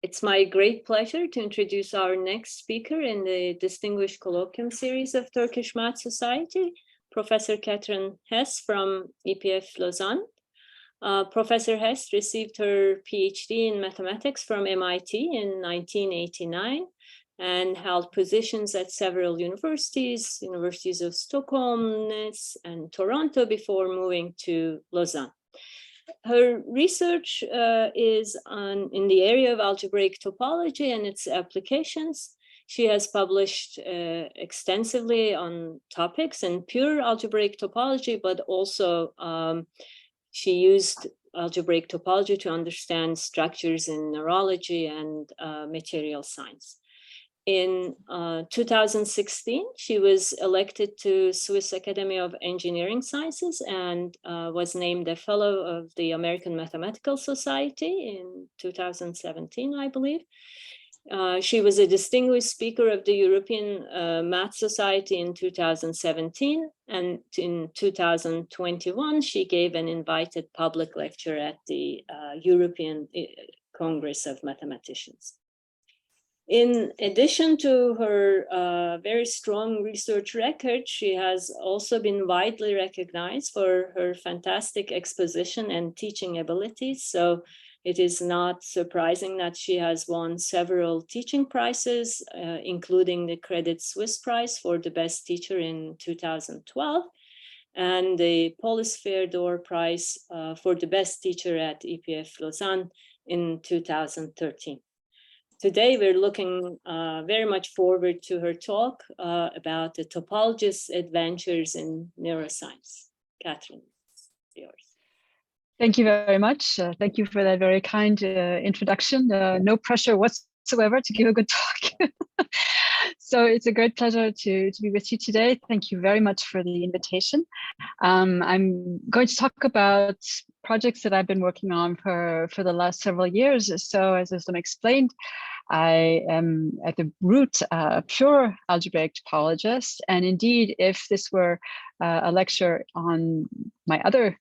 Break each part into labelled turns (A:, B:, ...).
A: It's my great pleasure to introduce our next speaker in the Distinguished Colloquium series of Turkish Math Society, Professor Kathryn Hess from EPF Lausanne. Professor Hess received her PhD in mathematics from MIT in 1989 and held positions at several universities of Stockholm, Nice, and Toronto before moving to Lausanne. Her research is in the area of algebraic topology and its applications. She has published extensively on topics in pure algebraic topology, but also she used algebraic topology to understand structures in neurology and material science. In 2016, she was elected to Swiss Academy of Engineering Sciences and was named a fellow of the American Mathematical Society in 2017, I believe. She was a distinguished speaker of the European Math Society in 2017, and in 2021, she gave an invited public lecture at the European Congress of Mathematicians. In addition to her very strong research record, she has also been widely recognized for her fantastic exposition and teaching abilities. So it is not surprising that she has won several teaching prizes, including the Credit Suisse Prize for the Best Teacher in 2012, and the Polisphère d'Or Prize for the Best Teacher at EPF Lausanne in 2013. Today, we're looking very much forward to her talk about the topologist's adventures in neuroscience. Kathryn, it's yours.
B: Thank you very much. Thank you for that very kind introduction. No pressure whatsoever to give a good talk. So it's a great pleasure to be with you today. Thank you very much for the invitation. I'm going to talk about projects that I've been working on for the last several years. So as Islam explained, I am at the root a pure algebraic topologist. And indeed, if this were a lecture on my other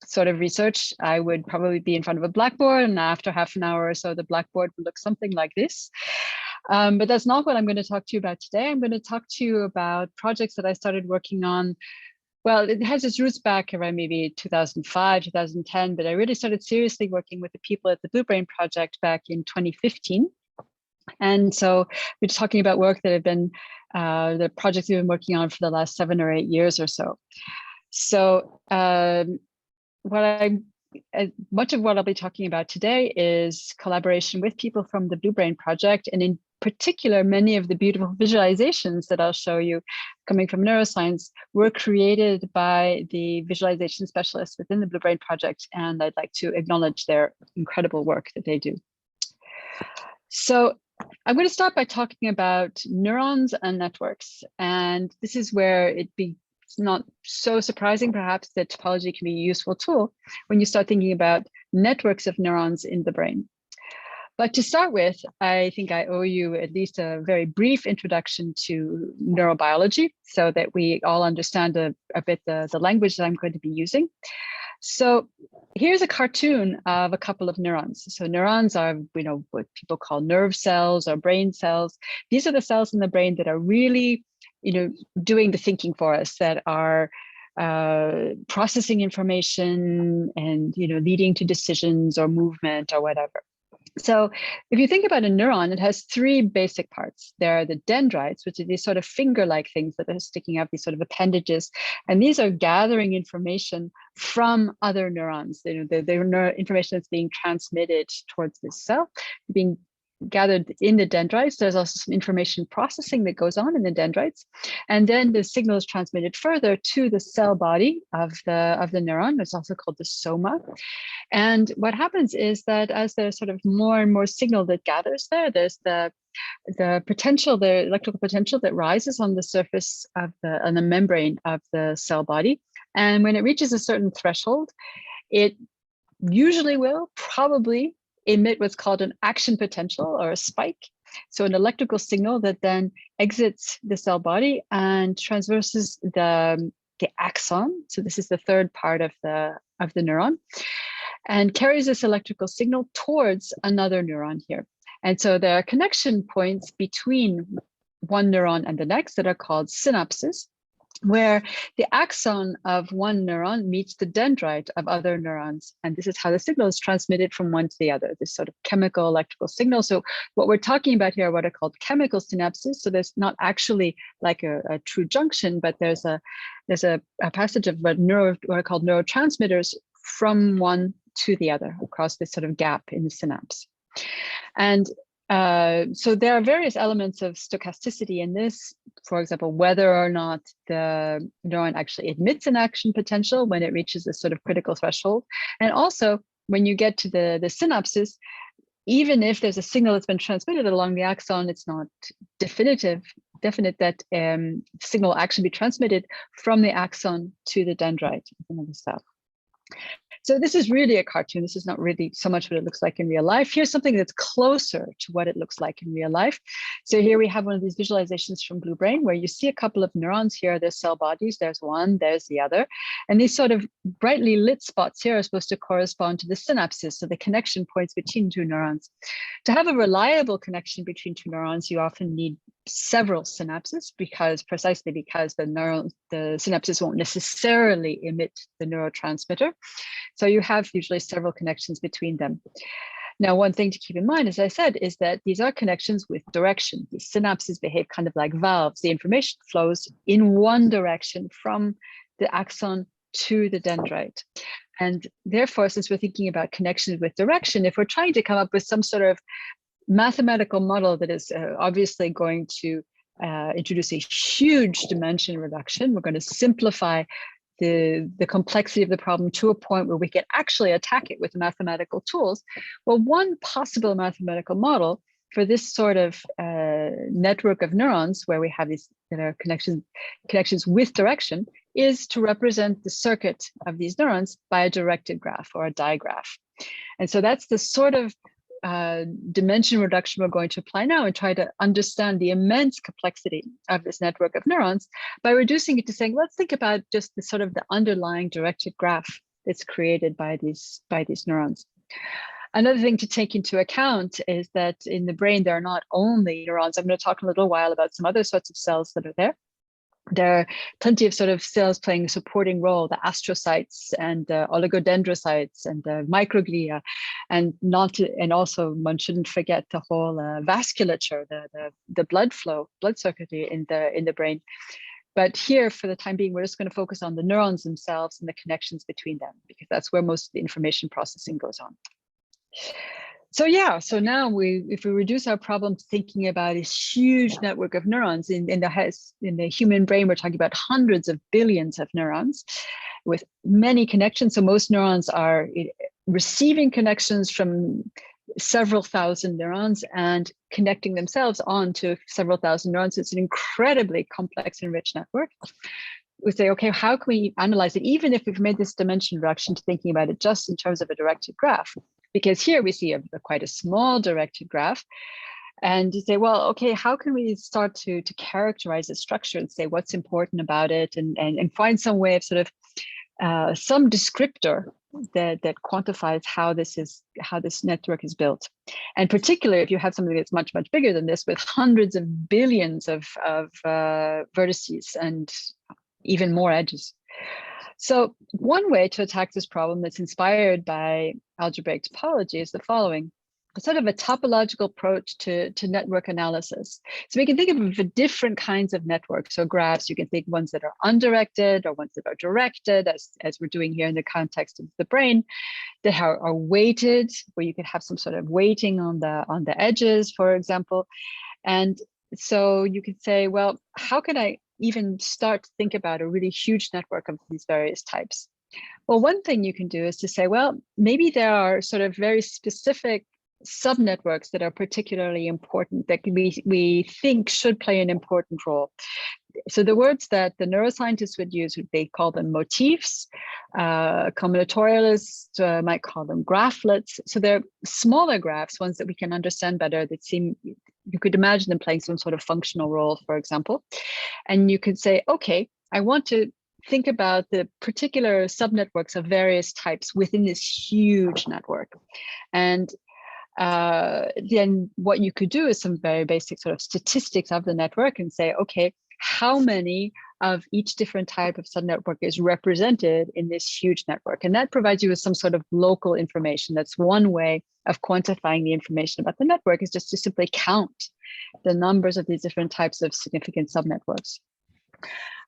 B: sort of research, I would probably be in front of a blackboard, and after half an hour or so, the blackboard would look something like this. But that's not what I'm going to talk to you about today. I'm going to talk to you about projects that I started working on. Well, it has its roots back around maybe 2005, 2010, but I really started seriously working with the people at the Blue Brain Project back in 2015. And so we're talking about work that have been, the projects we've been working on for the last 7 or 8 years or so. So much of what I'll be talking about today is collaboration with people from the Blue Brain Project, and in particular, many of the beautiful visualizations that I'll show you coming from neuroscience were created by the visualization specialists within the Blue Brain Project, and I'd like to acknowledge their incredible work that they do. So I'm going to start by talking about neurons and networks, and this is where it's not so surprising, perhaps, that topology can be a useful tool when you start thinking about networks of neurons in the brain. But to start with, I think I owe you at least a very brief introduction to neurobiology so that we all understand a bit the language that I'm going to be using. So here's a cartoon of a couple of neurons. So neurons are, what people call nerve cells or brain cells. These are the cells in the brain that are really, doing the thinking for us, that are processing information and, leading to decisions or movement or whatever. So if you think about a neuron, it has 3 basic parts. There are the dendrites, which are these sort of finger-like things that are sticking out, these sort of appendages. And these are gathering information from other neurons. The information that's being transmitted towards this cell, being gathered in the dendrites. There's also some information processing that goes on in the dendrites. And then the signal is transmitted further to the cell body of the neuron. It's also called the soma. And what happens is that as there's sort of more and more signal that gathers there's the potential, the electrical potential that rises on the surface of on the membrane of the cell body. And when it reaches a certain threshold, it usually will probably emit what's called an action potential or a spike. So an electrical signal that then exits the cell body and traverses the axon. So this is the third part of the neuron. and carries this electrical signal towards another neuron here. And so there are connection points between one neuron and the next that are called synapses, where the axon of one neuron meets the dendrite of other neurons. And this is how the signal is transmitted from one to the other, this sort of chemical electrical signal. So what we're talking about here are what are called chemical synapses. So there's not actually like a true junction, but there's a passage of what are called neurotransmitters from one to the other across this sort of gap in the synapse. And so there are various elements of stochasticity in this, for example, whether or not the neuron actually admits an action potential when it reaches this sort of critical threshold. And also when you get to the synapses, even if there's a signal that's been transmitted along the axon, it's not definite that signal will actually be transmitted from the axon to the dendrite and other stuff. So this is really a cartoon. This is not really so much what it looks like in real life. Here's something that's closer to what it looks like in real life. So here we have one of these visualizations from Blue Brain where you see a couple of neurons here. There's cell bodies. There's one, there's the other. And these sort of brightly lit spots here are supposed to correspond to the synapses, so the connection points between two neurons. To have a reliable connection between two neurons, you often need several synapses precisely because the synapses won't necessarily emit the neurotransmitter. So you have usually several connections between them. Now, one thing to keep in mind, as I said, is that these are connections with direction. These synapses behave kind of like valves. The information flows in one direction from the axon to the dendrite. And therefore, since we're thinking about connections with direction, if we're trying to come up with some sort of mathematical model that is obviously going to introduce a huge dimension reduction, we're going to simplify the complexity of the problem to a point where we can actually attack it with mathematical tools. Well, one possible mathematical model for this sort of network of neurons where we have these connections with direction is to represent the circuit of these neurons by a directed graph or a digraph. And so that's the sort of dimension reduction we're going to apply now and try to understand the immense complexity of this network of neurons by reducing it to saying, let's think about just the sort of the underlying directed graph that's created by these neurons. Another thing to take into account is that in the brain, there are not only neurons. I'm going to talk in a little while about some other sorts of cells that are there. There are plenty of sort of cells playing a supporting role, the astrocytes and oligodendrocytes and the microglia, and also one shouldn't forget the whole vasculature, the blood flow, blood circuitry in the brain. But here, for the time being, we're just going to focus on the neurons themselves and the connections between them, because that's where most of the information processing goes on. So now if we reduce our problem to thinking about this huge network of neurons in the human brain, we're talking about hundreds of billions of neurons with many connections. So most neurons are receiving connections from several thousand neurons and connecting themselves onto several thousand neurons. It's an incredibly complex and rich network. We say, okay, how can we analyze it, even if we've made this dimension reduction to thinking about it just in terms of a directed graph? Because here we see quite a small directed graph. And you say, well, okay, how can we start to characterize the structure and say what's important about it and find some way of sort of some descriptor that quantifies how this network is built. And particularly if you have something that's much, much bigger than this with hundreds of billions of vertices and even more edges. So one way to attack this problem that's inspired by algebraic topology is the following: sort of a topological approach to network analysis. So we can think of different kinds of networks. So graphs, you can think ones that are undirected or ones that are directed, as we're doing here in the context of the brain, that are weighted, where you could have some sort of weighting on the edges, for example. And so you could say, well, how can I even start to think about a really huge network of these various types? Well, one thing you can do is to say, well, maybe there are sort of very specific subnetworks that are particularly important that we think should play an important role. So the words that the neuroscientists would use, they call them motifs. Combinatorialists might call them graphlets. So they're smaller graphs, ones that we can understand better, that seem, you could imagine them playing some sort of functional role, for example. And you could say, okay, I want to think about the particular subnetworks of various types within this huge network. And then what you could do is some very basic sort of statistics of the network and say, okay, how many of each different type of subnetwork is represented in this huge network? And that provides you with some sort of local information. That's one way of quantifying the information about the network, is just to simply count the numbers of these different types of significant subnetworks.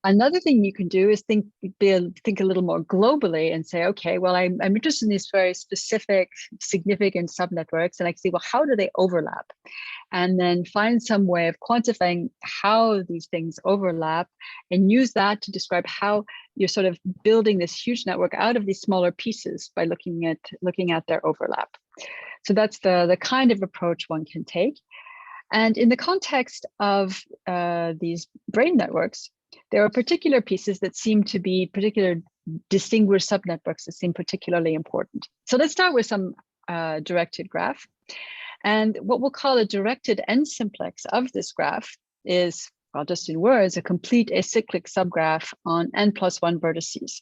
B: Another thing you can do is think a little more globally and say, okay, well, I'm interested in these very specific, significant subnetworks, and I can see, well, how do they overlap? And then find some way of quantifying how these things overlap and use that to describe how you're sort of building this huge network out of these smaller pieces by looking at their overlap. So that's the kind of approach one can take. And in the context of these brain networks, there are particular pieces that seem to be particular distinguished subnetworks that seem particularly important. So let's start with some directed graph. And what we'll call a directed end simplex of this graph is, well, just in words, a complete acyclic subgraph on n+1 vertices.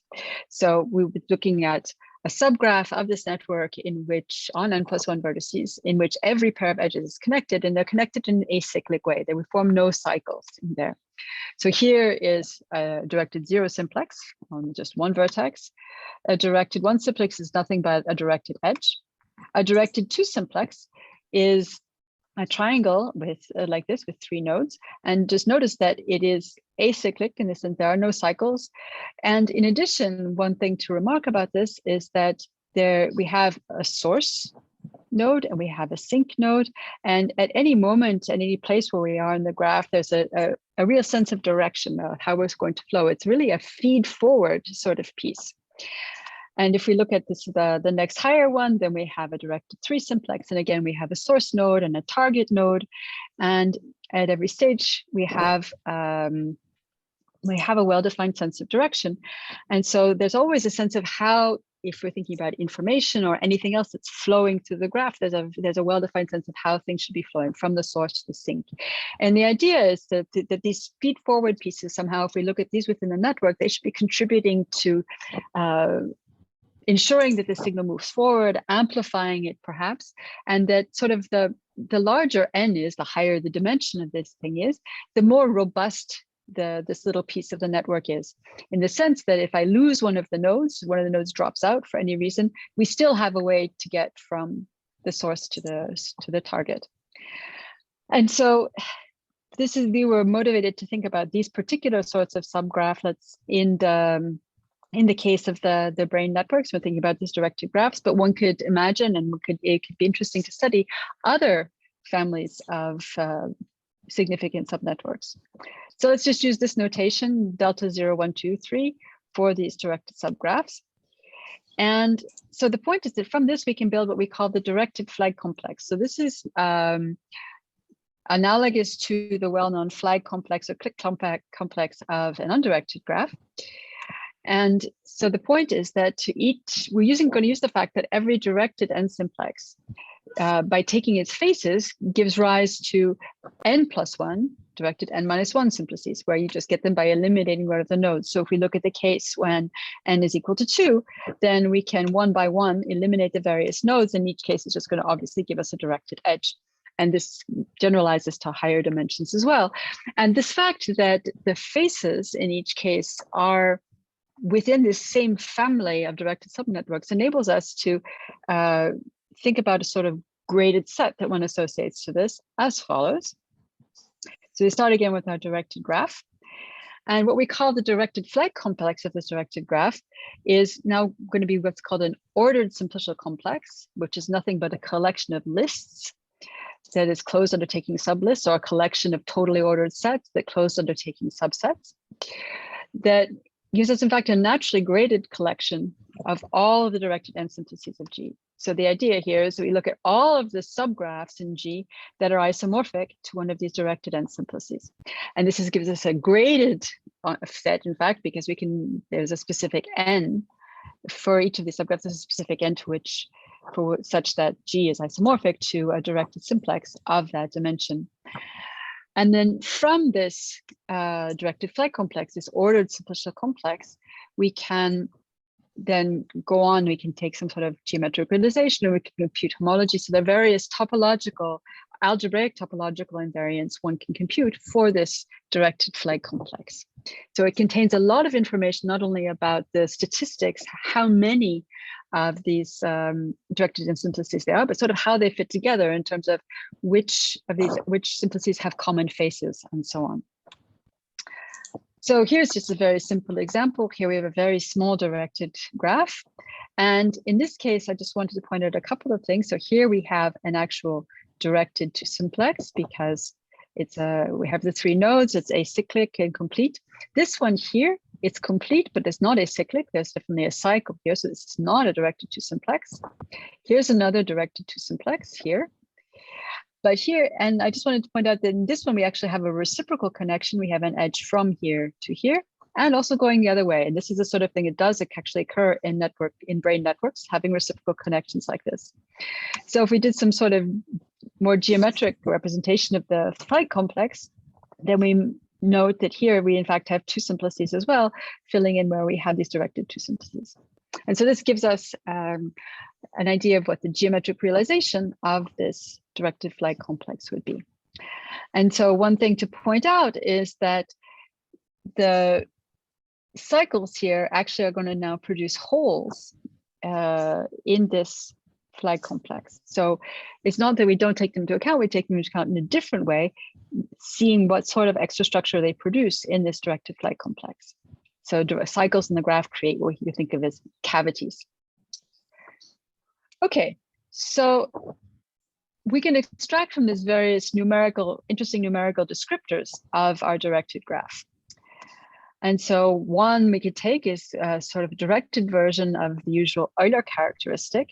B: So we'll be looking at a subgraph of this network in which, on n+1 vertices, in which every pair of edges is connected, and they're connected in an acyclic way. They would form no cycles in there. So here is a directed zero simplex on just one vertex. A directed one simplex is nothing but a directed edge. A directed two simplex is a triangle with like this with three nodes. And just notice that it is acyclic in the sense there are no cycles. And in addition, one thing to remark about this is that we have a source node and we have a sink node. And at any moment, at any place where we are in the graph, there's a real sense of direction of how it's going to flow. It's really a feed forward sort of piece. And if we look at this, the next higher one, then we have a directed three simplex. And again, we have a source node and a target node. And at every stage, we have a well-defined sense of direction. And so there's always a sense of how, if we're thinking about information or anything else that's flowing through the graph, there's a well-defined sense of how things should be flowing from the source to the sink. And the idea is that these feed forward pieces, somehow, if we look at these within the network, they should be contributing to ensuring that the signal moves forward, amplifying it perhaps, and that sort of the larger n is, the higher the dimension of this thing is, the more robust this little piece of the network is, in the sense that if I lose one of the nodes drops out for any reason, we still have a way to get from the source to the target. And so we were motivated to think about these particular sorts of subgraphlets in the case of the brain networks. We're thinking about these directed graphs, but one could imagine, and it could be interesting to study other families of significant subnetworks. So let's just use this notation, delta 0, 1, 2, 3, for these directed subgraphs. And so the point is that from this, we can build what we call the directed flag complex. So this is analogous to the well-known flag complex or click complex of an undirected graph. And so the point is that we're going to use the fact that every directed n simplex, by taking its faces, gives rise to n+1 directed n-1 simplices, where you just get them by eliminating one of the nodes. So if we look at the case when n is equal to 2, then we can one by one eliminate the various nodes, and each case is just going to obviously give us a directed edge. And this generalizes to higher dimensions as well. And this fact that the faces in each case are within this same family of directed subnetworks enables us to think about a sort of graded set that one associates to this as follows. So we start again with our directed graph. And what we call the directed flag complex of this directed graph is now going to be what's called an ordered simplicial complex, which is nothing but a collection of lists that is closed under taking sublists, or a collection of totally ordered sets that closed under taking subsets. That gives us, in fact, a naturally graded collection of all of the directed n simplices of G. So the idea here is that we look at all of the subgraphs in G that are isomorphic to one of these directed n simplices. And this gives us a graded set, in fact, because there's a specific n for each of these subgraphs. There's a specific n to which, such that G is isomorphic to a directed simplex of that dimension. And then from this directed flag complex, this ordered simplicial complex, we can then go on, we can take some sort of geometric realization, or we can compute homology. So there are various topological, algebraic topological invariants one can compute for this directed flight complex. So it contains a lot of information, not only about the statistics, how many of these directed simplices there are, but sort of how they fit together in terms of which simplices have common faces and so on. So here's just a very simple example. Here we have a very small directed graph. And in this case, I just wanted to point out a couple of things. So here we have an actual directed to simplex, because it's we have the 3 nodes, it's acyclic and complete. This one here, it's complete, but it's not acyclic. There's definitely a cycle here. So this is not a directed to simplex. Here's another directed to simplex here. But here, and I just wanted to point out that in this one, we actually have a reciprocal connection. We have an edge from here to here, and also going the other way. And this is the sort of thing it does actually occur in brain networks, having reciprocal connections like this. So if we did some sort of more geometric representation of the flight complex, then we note that here we in fact have 2 simplices as well, filling in where we have these directed 2 simplices. And so this gives us an idea of what the geometric realization of this directed flight complex would be. And so one thing to point out is that the cycles here actually are going to now produce holes in this flight complex. So it's not that we don't take them into account, we take them into account in a different way, seeing what sort of extra structure they produce in this directed flight complex. So cycles in the graph create what you think of as cavities. Okay, so we can extract from this various interesting numerical descriptors of our directed graph. And so one we could take is a sort of directed version of the usual Euler characteristic.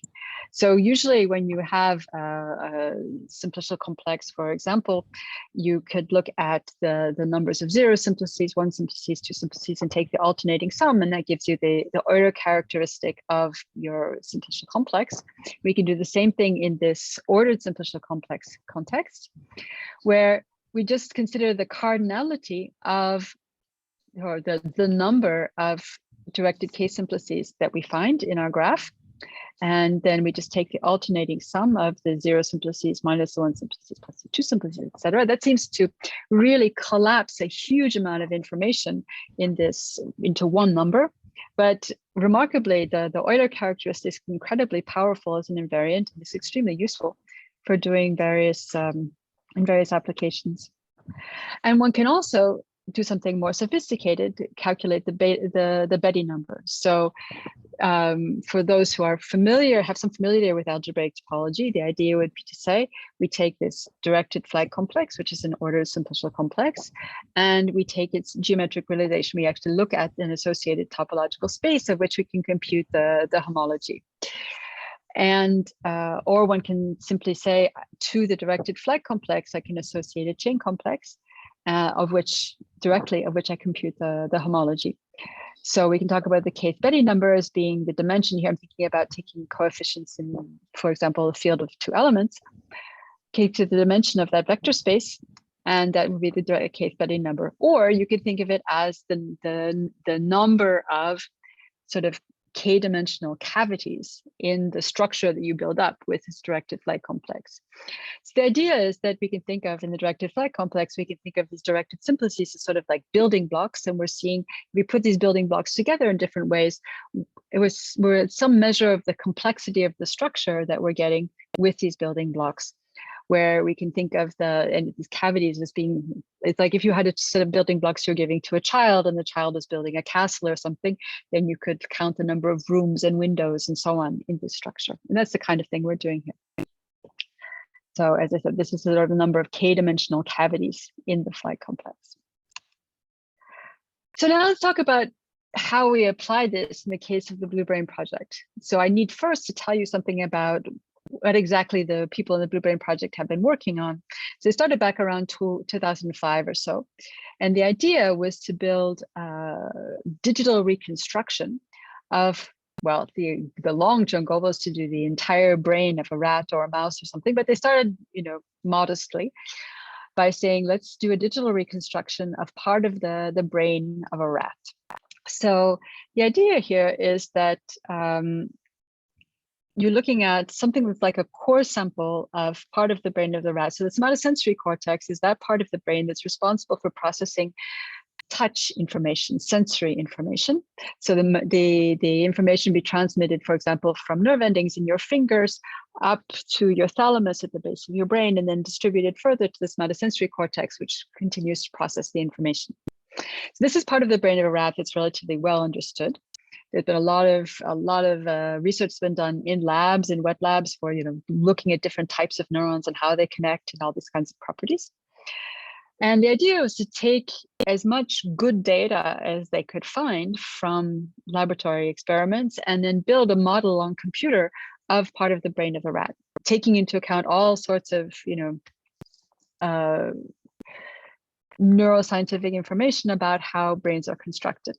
B: So usually when you have a simplicial complex, for example, you could look at the numbers of 0 simplices, 1 simplices, 2 simplices, and take the alternating sum, and that gives you the Euler characteristic of your simplicial complex. We can do the same thing in this ordered simplicial complex context, where we just consider the cardinality of, or the number of directed case simplices that we find in our graph. And then we just take the alternating sum of the 0 simplices minus the 1 simplices plus the 2 simplices, et cetera. That seems to really collapse a huge amount of information in this into one number. But remarkably, the Euler characteristic is incredibly powerful as an invariant, and it's extremely useful for doing various applications. And one can also do something more sophisticated, calculate the Betty number. So for those who are familiar, have some familiarity with algebraic topology, the idea would be to say, we take this directed flight complex, which is an ordered simplicial complex, and we take its geometric realization. We actually look at an associated topological space of which we can compute the homology. And or one can simply say, to the directed flight complex, I can associate a chain complex of which I compute the homology. So we can talk about the Betty number as being the dimension here. I'm thinking about taking coefficients in, for example, a field of 2 elements, to the dimension of that vector space, and that would be the Betty number. Or you could think of it as the number of sort of k-dimensional cavities in the structure that you build up with this directed flight complex. So the idea is that we can think of, in the directed flight complex, we can think of these directed simplices as sort of like building blocks, and we're seeing, we put these building blocks together in different ways. We're at some measure of the complexity of the structure that we're getting with these building blocks, where we can think of these cavities as being, it's like if you had a set of building blocks you're giving to a child and the child is building a castle or something, then you could count the number of rooms and windows and so on in this structure. And that's the kind of thing we're doing here. So as I said, this is sort of the number of k-dimensional cavities in the flight complex. So now let's talk about how we apply this in the case of the Blue Brain project. So I need first to tell you something about what exactly the people in the Blue Brain project have been working on. So it started back around 2005 or so. And the idea was to build a digital reconstruction of, well, the long-term goal was to do the entire brain of a rat or a mouse or something, but they started, modestly by saying, let's do a digital reconstruction of part of the brain of a rat. So the idea here is that you're looking at something that's like a core sample of part of the brain of the rat. So the somatosensory cortex is that part of the brain that's responsible for processing touch information, sensory information. So the information be transmitted, for example, from nerve endings in your fingers up to your thalamus at the base of your brain, and then distributed further to the somatosensory cortex, which continues to process the information. So this is part of the brain of a rat that's relatively well understood. There's been a lot of research that's been done in labs, in wet labs, for looking at different types of neurons and how they connect and all these kinds of properties. And the idea was to take as much good data as they could find from laboratory experiments and then build a model on computer of part of the brain of a rat, taking into account all sorts of neuroscientific information about how brains are constructed.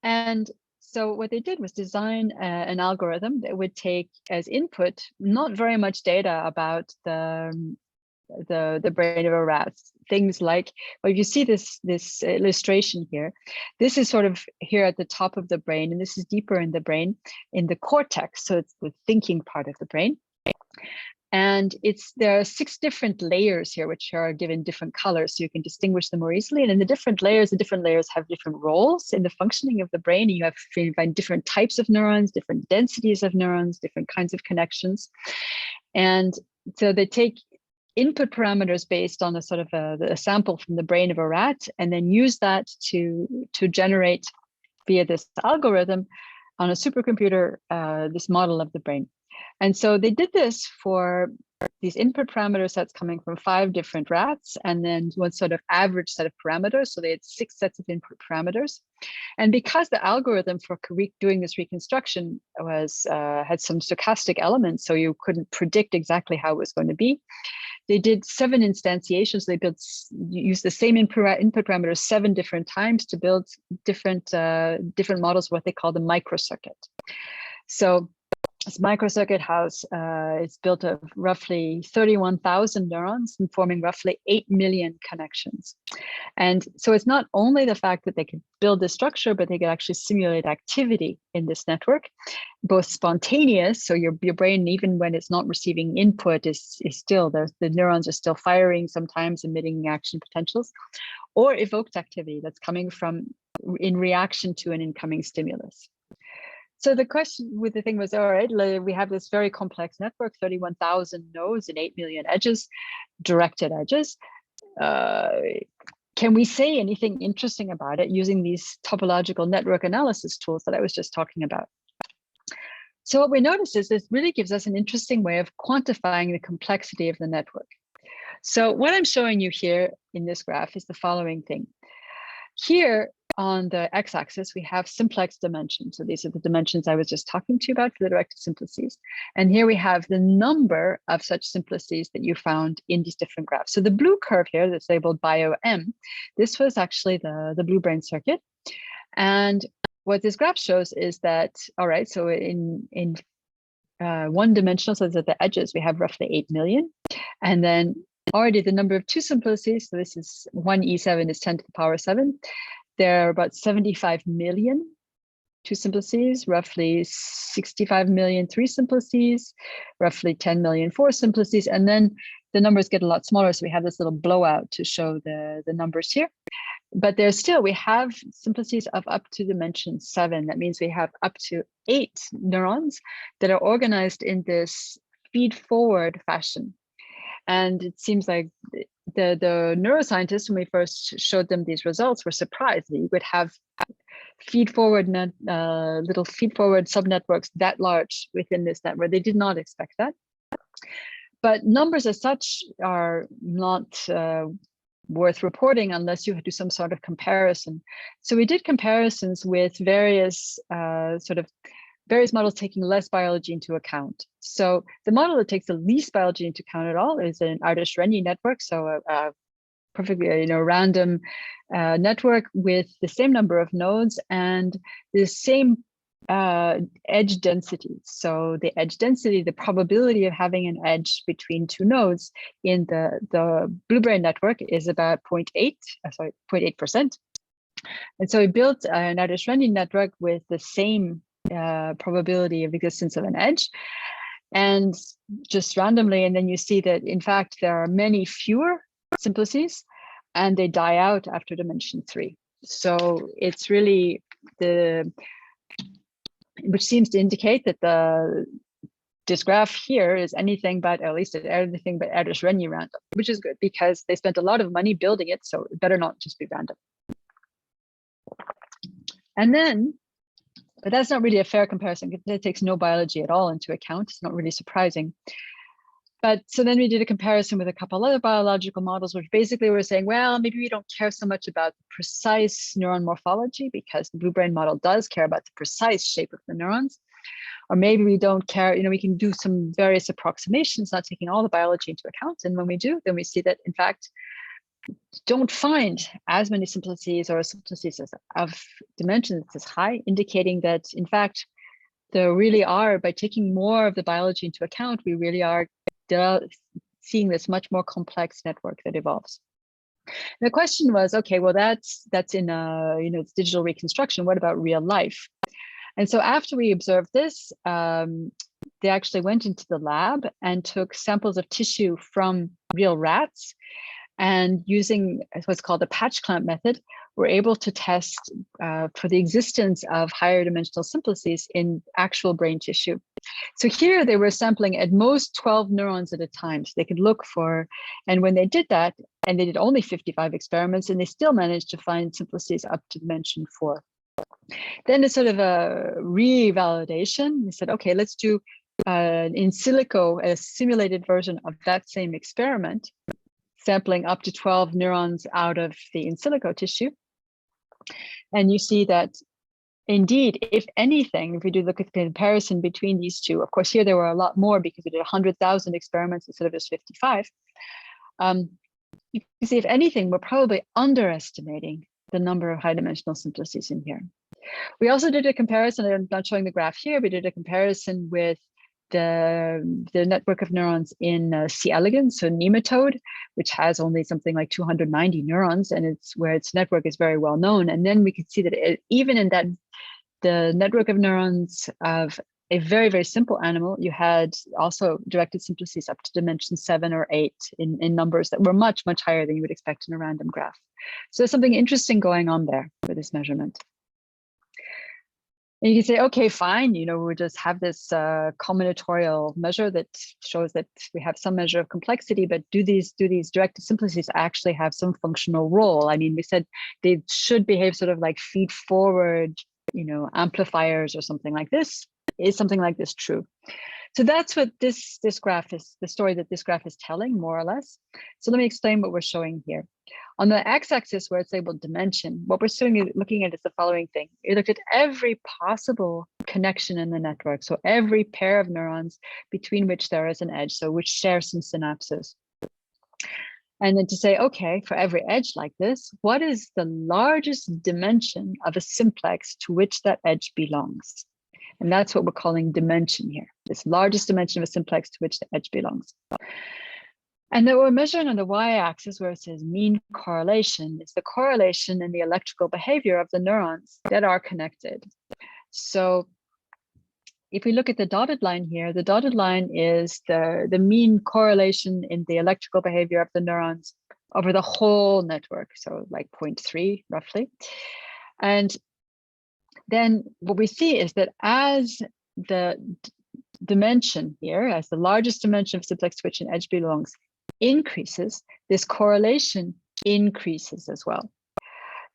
B: And so what they did was design an algorithm that would take as input not very much data about the brain of a rat. Things like, well, if you see this illustration here, this is sort of here at the top of the brain, and this is deeper in the brain, in the cortex. So it's the thinking part of the brain. And there are 6 different layers here, which are given different colors, so you can distinguish them more easily. And in the different layers have different roles in the functioning of the brain. And you find different types of neurons, different densities of neurons, different kinds of connections. And so they take input parameters based on a sort of a sample from the brain of a rat, and then use that to generate via this algorithm on a supercomputer this model of the brain. And so they did this for these input parameter sets coming from 5 different rats, and then one sort of average set of parameters. So they had 6 sets of input parameters. And because the algorithm for doing this reconstruction was had some stochastic elements, so you couldn't predict exactly how it was going to be, they did 7 instantiations. They used the same input parameters 7 different times to build different models of what they call the microcircuit. So this microcircuit house is built of roughly 31,000 neurons and forming roughly 8 million connections. And so it's not only the fact that they could build this structure, but they could actually simulate activity in this network, both spontaneous, so your brain, even when it's not receiving input, is still, the neurons are still firing, sometimes emitting action potentials, or evoked activity that's coming from in reaction to an incoming stimulus. So the question with the thing was, all right, we have this very complex network, 31,000 nodes and 8 million edges, directed edges. Can we say anything interesting about it using these topological network analysis tools that I was just talking about? So what we notice is this really gives us an interesting way of quantifying the complexity of the network. So what I'm showing you here in this graph is the following thing. Here, on the x-axis, we have simplex dimensions. So these are the dimensions I was just talking to you about for the directed simplices. And here we have the number of such simplices that you found in these different graphs. So the blue curve here that's labeled bio-M, this was actually the blue brain circuit. And what this graph shows is that, all right, so in one-dimensional, so at the edges, we have roughly 8 million. And then already the number of 2 simplices, so this is 1e7 is 10 to the power 7. There are about 75 million 2 simplices, roughly 65 million 3 simplices, roughly 10 million 4 simplices, and then the numbers get a lot smaller. So we have this little blowout to show the numbers here. But there's still, we have simplices of up to dimension 7. That means we have up to 8 neurons that are organized in this feed-forward fashion. And it seems like the neuroscientists, when we first showed them these results, were surprised that you would have feed-forward little feed-forward subnetworks that large within this network. They did not expect that. But numbers as such are not worth reporting unless you do some sort of comparison. So we did comparisons with various models taking less biology into account. So the model that takes the least biology into account at all is an Ardèche-Rényi network, so a perfectly random network with the same number of nodes and the same edge density. So the edge density, the probability of having an edge between 2 nodes in the blue brain network is about 0.8%. And so we built an Erdős-Renyi network with the same probability of existence of an edge, and just randomly. And then you see that, in fact, there are many fewer simplices, and they die out after dimension 3. So it's really which seems to indicate that this graph here is anything but, at least anything but Erdős-Renyi random, which is good because they spent a lot of money building it, so it better not just be random. And then, but that's not really a fair comparison because it takes no biology at all into account. It's not really surprising. But so then we did a comparison with a couple other biological models, which basically were saying, well, maybe we don't care so much about the precise neuron morphology because the blue brain model does care about the precise shape of the neurons. Or maybe we don't care, we can do some various approximations, not taking all the biology into account. And when we do, then we see that, in fact, don't find as many simplices or simplices of dimensions as high, indicating that, in fact, there really are, by taking more of the biology into account, we really are seeing this much more complex network that evolves. And the question was, okay, well, that's in it's digital reconstruction. What about real life? And so after we observed this, they actually went into the lab and took samples of tissue from real rats, and using what's called the patch clamp method, we're able to test for the existence of higher dimensional simplices in actual brain tissue. So here they were sampling at most 12 neurons at a time. So they could look for, and when they did that, and they did only 55 experiments, and they still managed to find simplices up to dimension 4. Then it's sort of a revalidation. They said, okay, let's do in silico, a simulated version of that same experiment, sampling up to 12 neurons out of the in silico tissue. And you see that, indeed, if anything, if we do look at the comparison between these two, of course, here there were a lot more because we did 100,000 experiments instead of just 55. You can see, if anything, we're probably underestimating the number of high dimensional simplices in here. We also did a comparison, I'm not showing the graph here, we did a comparison with the network of neurons in C. elegans, so nematode, which has only something like 290 neurons, and it's where its network is very well known. And then we could see that even in that, the network of neurons of a very, very simple animal, you had also directed simplices up to dimension 7 or 8 in numbers that were much, much higher than you would expect in a random graph. So there's something interesting going on there for this measurement. And you can say, okay, fine, we'll just have this combinatorial measure that shows that we have some measure of complexity, but do these directed simplices actually have some functional role? I mean, we said they should behave sort of like feed forward, amplifiers or something like this. Is something like this true? So that's what this graph is, the story that this graph is telling, more or less. So let me explain what we're showing here. On the x-axis, where it's labeled dimension, what we're looking at is the following thing. We looked at every possible connection in the network. So every pair of neurons between which there is an edge, so which share some synapses. And then to say, okay, for every edge like this, what is the largest dimension of a simplex to which that edge belongs? And that's what we're calling dimension here, this largest dimension of a simplex to which the edge belongs. And then we're measuring on the y-axis, where it says mean correlation, is the correlation in the electrical behavior of the neurons that are connected. So if we look at the dotted line here, the dotted line is the mean correlation in the electrical behavior of the neurons over the whole network, so like 0.3 roughly. And then what we see is that as the dimension here, as the largest dimension of simplex to which an edge belongs increases, this correlation increases as well.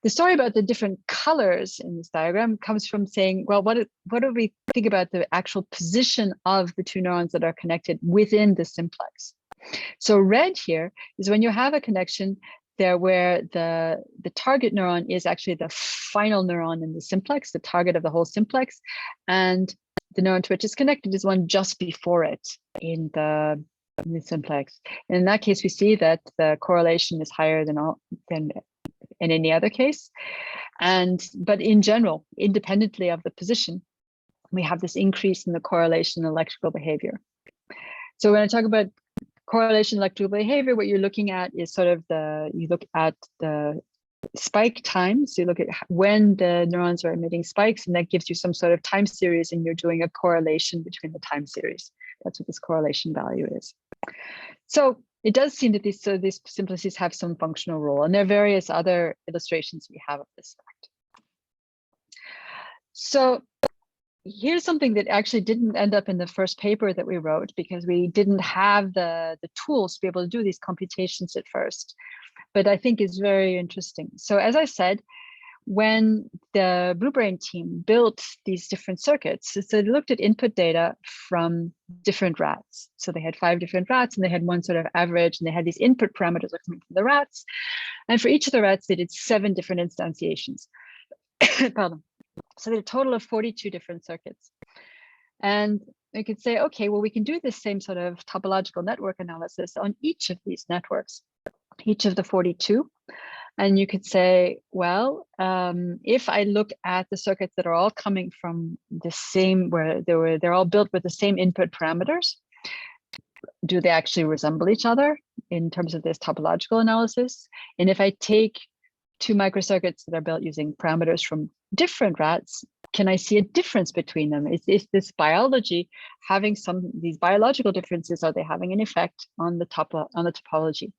B: The story about the different colors in this diagram comes from saying, well, what do we think about the actual position of the two neurons that are connected within the simplex? So red here is when you have a connection there where the target neuron is actually the final neuron in the simplex, the target of the whole simplex, and the neuron to which it's connected is one just before it in the simplex. And in that case, we see that the correlation is higher than in any other case. But in general, independently of the position, we have this increase in the correlation in electrical behavior. So when I talk about correlation electrical behavior, what you're looking at is sort of you look at the spike times. So you look at when the neurons are emitting spikes, and that gives you some sort of time series, and you're doing a correlation between the time series. That's what this correlation value is. So it does seem that these simplices have some functional role, and there are various other illustrations we have of this fact. So here's something that actually didn't end up in the first paper that we wrote, because we didn't have the tools to be able to do these computations at first, but I think is very interesting. So as I said, when the Blue Brain team built these different circuits, so they looked at input data from different rats. So they had 5 different rats, and they had one sort of average, and they had these input parameters coming from the rats. And for each of the rats, they did 7 different instantiations. Pardon. So they had a total of 42 different circuits. And we could say, okay, well, we can do this same sort of topological network analysis on each of these networks, each of the 42. And you could say, well, if I look at the circuits that are all coming from the same, where they're all built with the same input parameters, do they actually resemble each other in terms of this topological analysis? And if I take 2 microcircuits that are built using parameters from different rats, can I see a difference between them? Is this biology having these biological differences? Are they having an effect on the topology?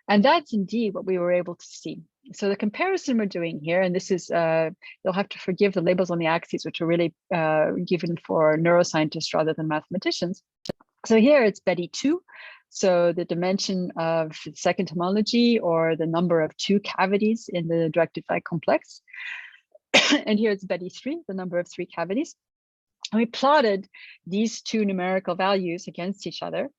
B: And that's indeed what we were able to see. So the comparison we're doing here, and this is, you'll have to forgive the labels on the axes, which are really given for neuroscientists rather than mathematicians. So here it's Betty 2. So the dimension of the second homology, or the number of 2 cavities in the directed Lie complex. And here it's Betty 3, the number of 3 cavities. And we plotted these 2 numerical values against each other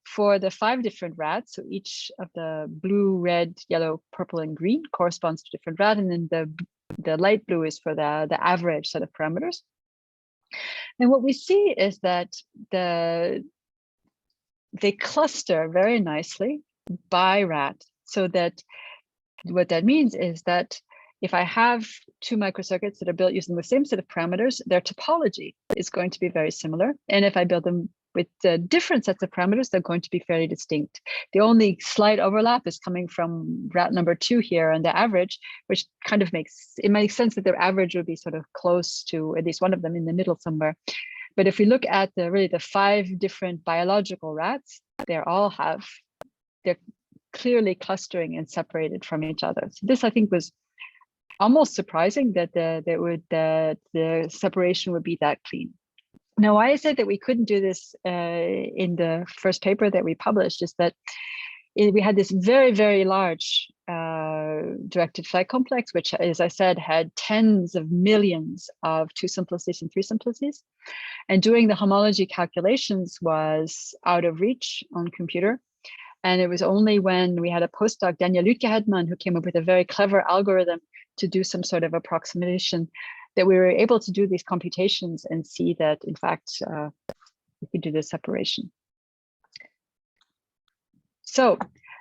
B: for the 5 different rats. So each of the blue, red, yellow, purple, and green corresponds to a different rat. And then the light blue is for the average set of parameters. And what we see is that they cluster very nicely by rat. So that what that means is that if I have 2 microcircuits that are built using the same set of parameters, their topology is going to be very similar. And if I build them with different sets of parameters, they're going to be fairly distinct. The only slight overlap is coming from rat number 2 here and the average, which kind of makes sense that their average would be sort of close to at least one of them in the middle somewhere. But if we look at the 5 different biological rats, they're clearly clustering and separated from each other. So this, I think, was almost surprising that the separation would be that clean. Now, why I said that we couldn't do this in the first paper that we published is that we had this very, very large directed Lie complex, which, as I said, had tens of millions of 2 simplices and 3 simplices. And doing the homology calculations was out of reach on computer. And it was only when we had a postdoc, Daniel Lütke-Hedman, who came up with a very clever algorithm to do some sort of approximation, that we were able to do these computations and see that, in fact, we could do this separation. So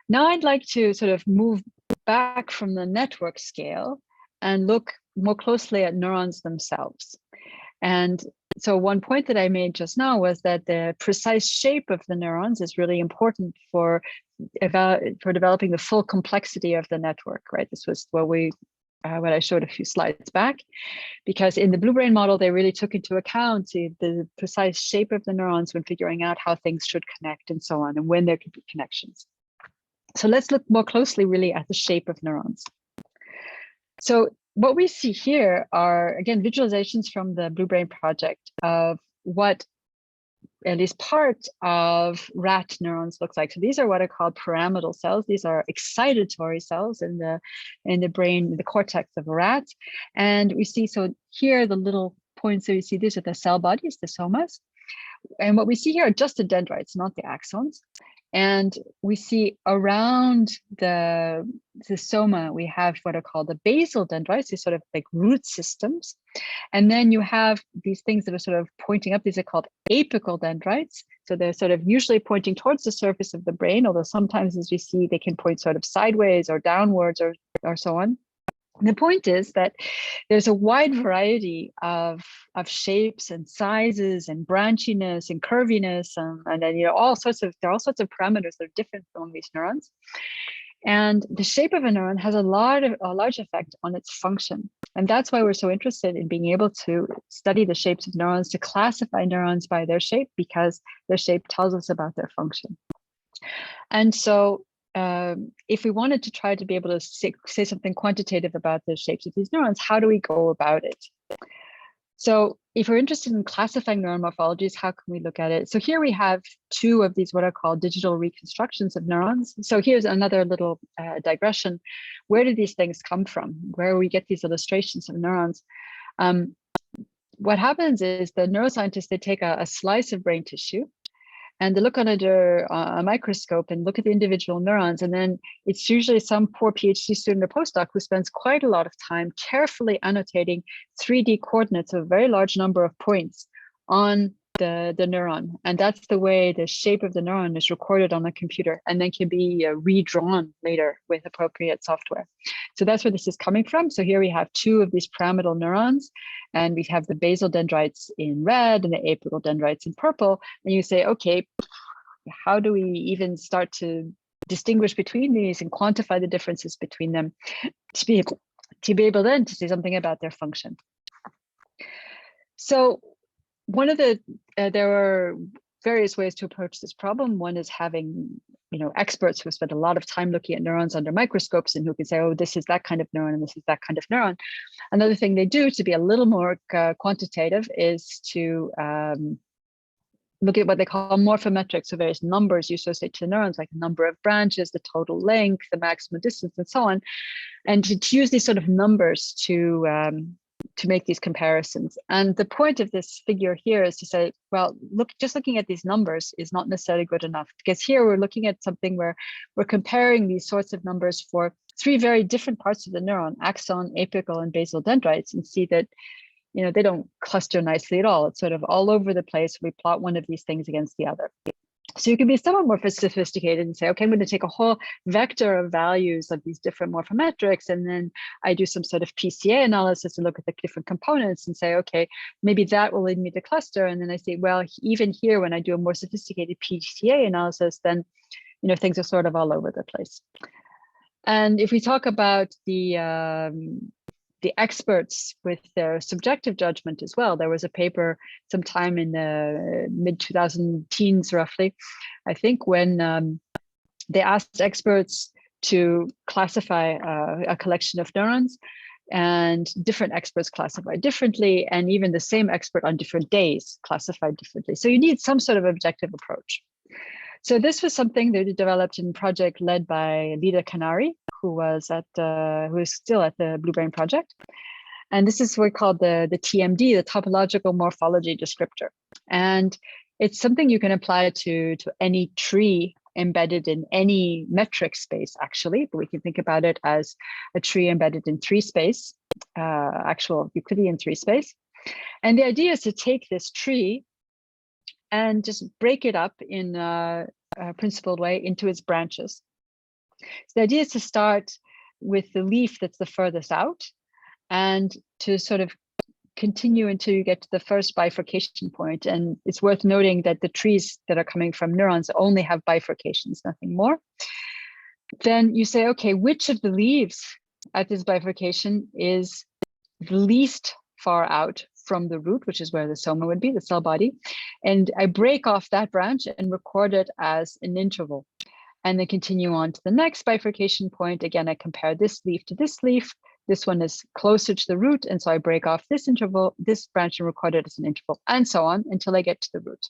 B: now I'd like to sort of move back from the network scale and look more closely at neurons themselves. And so one point that I made just now was that the precise shape of the neurons is really important for developing the full complexity of the network, right? This was what I showed a few slides back, because in the Blue Brain model, they really took into account the precise shape of the neurons when figuring out how things should connect and so on, and when there could be connections. So let's look more closely really at the shape of neurons. So what we see here are, again, visualizations from the Blue Brain project of what at least part of rat neurons looks like. So these are what are called pyramidal cells. These are excitatory cells in the brain, the cortex of a rat. And we see, so here, the little points that we see, these are the cell bodies, the somas. And what we see here are just the dendrites, not the axons. And we see around the soma, we have what are called the basal dendrites, these sort of like root systems. And then you have these things that are sort of pointing up. These are called apical dendrites. So they're sort of usually pointing towards the surface of the brain, although sometimes, as we see, they can point sort of sideways or downwards or so on. And the point is that there's a wide variety of shapes and sizes and branchiness and curviness, and then there are all sorts of parameters that are different among these neurons. And the shape of a neuron has a large effect on its function. And that's why we're so interested in being able to study the shapes of neurons, to classify neurons by their shape, because their shape tells us about their function. And so if we wanted to try to be able to say something quantitative about the shapes of these neurons, how do we go about it? So if we're interested in classifying neuron morphologies, how can we look at it? So here we have two of these what are called digital reconstructions of neurons. So here's another little digression. Where do these things come from? Where we get these illustrations of neurons? What happens is the neuroscientists, they take a slice of brain tissue and they look under a microscope and look at the individual neurons. And then it's usually some poor PhD student or postdoc who spends quite a lot of time carefully annotating 3D coordinates of a very large number of points on the neuron. And that's the way the shape of the neuron is recorded on the computer and then can be redrawn later with appropriate software. So that's where this is coming from. So here we have two of these pyramidal neurons, and we have the basal dendrites in red and the apical dendrites in purple. And you say, okay, how do we even start to distinguish between these and quantify the differences between them to be able then to say something about their function? So one of the, there are various ways to approach this problem. One is having, experts who spend a lot of time looking at neurons under microscopes and who can say, oh, this is that kind of neuron and this is that kind of neuron. Another thing they do to be a little more quantitative is to look at what they call morphometrics, so various numbers you associate to neurons, like the number of branches, the total length, the maximum distance, and so on, and to use these sort of numbers to make these comparisons. And the point of this figure here is to say, well, just looking at these numbers is not necessarily good enough, because here we're looking at something where we're comparing these sorts of numbers for three very different parts of the neuron, axon, apical, and basal dendrites, and see that they don't cluster nicely at all. It's sort of all over the place. We plot one of these things against the other. So you can be somewhat more sophisticated and say, okay, I'm going to take a whole vector of values of these different morphometrics, and then I do some sort of PCA analysis and look at the different components and say, okay, maybe that will lead me to cluster. And then I say, well, even here, when I do a more sophisticated PCA analysis, then things are sort of all over the place. And if we talk about the experts with their subjective judgment as well. There was a paper sometime in the mid-2010s, roughly, I think, when they asked experts to classify a collection of neurons, and different experts classified differently, and even the same expert on different days classified differently. So you need some sort of objective approach. So this was something that they developed in a project led by Lida Canary, who is still at the Blue Brain Project. And this is what we call the TMD, the topological morphology descriptor. And it's something you can apply to any tree embedded in any metric space, actually, but we can think about it as a tree embedded in 3 space, actual Euclidean 3 space. And the idea is to take this tree and just break it up in a principled way into its branches. So the idea is to start with the leaf that's the furthest out and to sort of continue until you get to the first bifurcation point. And it's worth noting that the trees that are coming from neurons only have bifurcations, nothing more. Then you say, okay, which of the leaves at this bifurcation is the least far out from the root, which is where the soma would be, the cell body. And I break off that branch and record it as an interval. And then continue on to the next bifurcation point. Again, I compare this leaf to this leaf. This one is closer to the root. And so I break off this interval, this branch, and record it as an interval, and so on until I get to the root.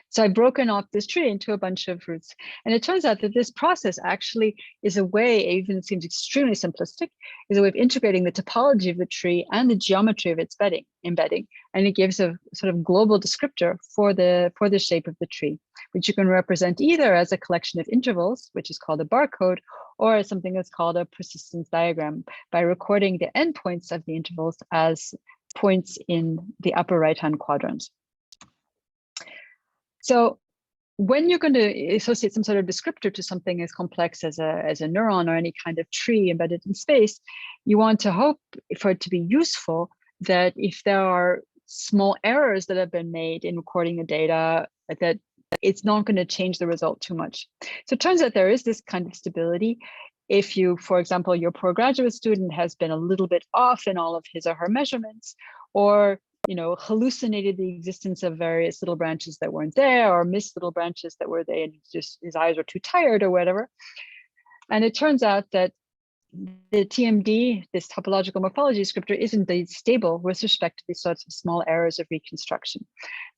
B: So I've broken off this tree into a bunch of roots. And it turns out that this process actually is a way, even it seems extremely simplistic, is a way of integrating the topology of the tree and the geometry of its embedding. And it gives a sort of global descriptor for the shape of the tree, which you can represent either as a collection of intervals, which is called a barcode, or as something that's called a persistence diagram, by recording the endpoints of the intervals as points in the upper right-hand quadrant. So when you're going to associate some sort of descriptor to something as complex as a neuron or any kind of tree embedded in space, you want to hope for it to be useful that if there are small errors that have been made in recording the data, that it's not going to change the result too much. So it turns out there is this kind of stability. If you, for example, your poor graduate student has been a little bit off in all of his or her measurements, or hallucinated the existence of various little branches that weren't there, or missed little branches that were there, and just his eyes were too tired or whatever. And it turns out that the TMD, this topological morphology descriptor, isn't stable with respect to these sorts of small errors of reconstruction.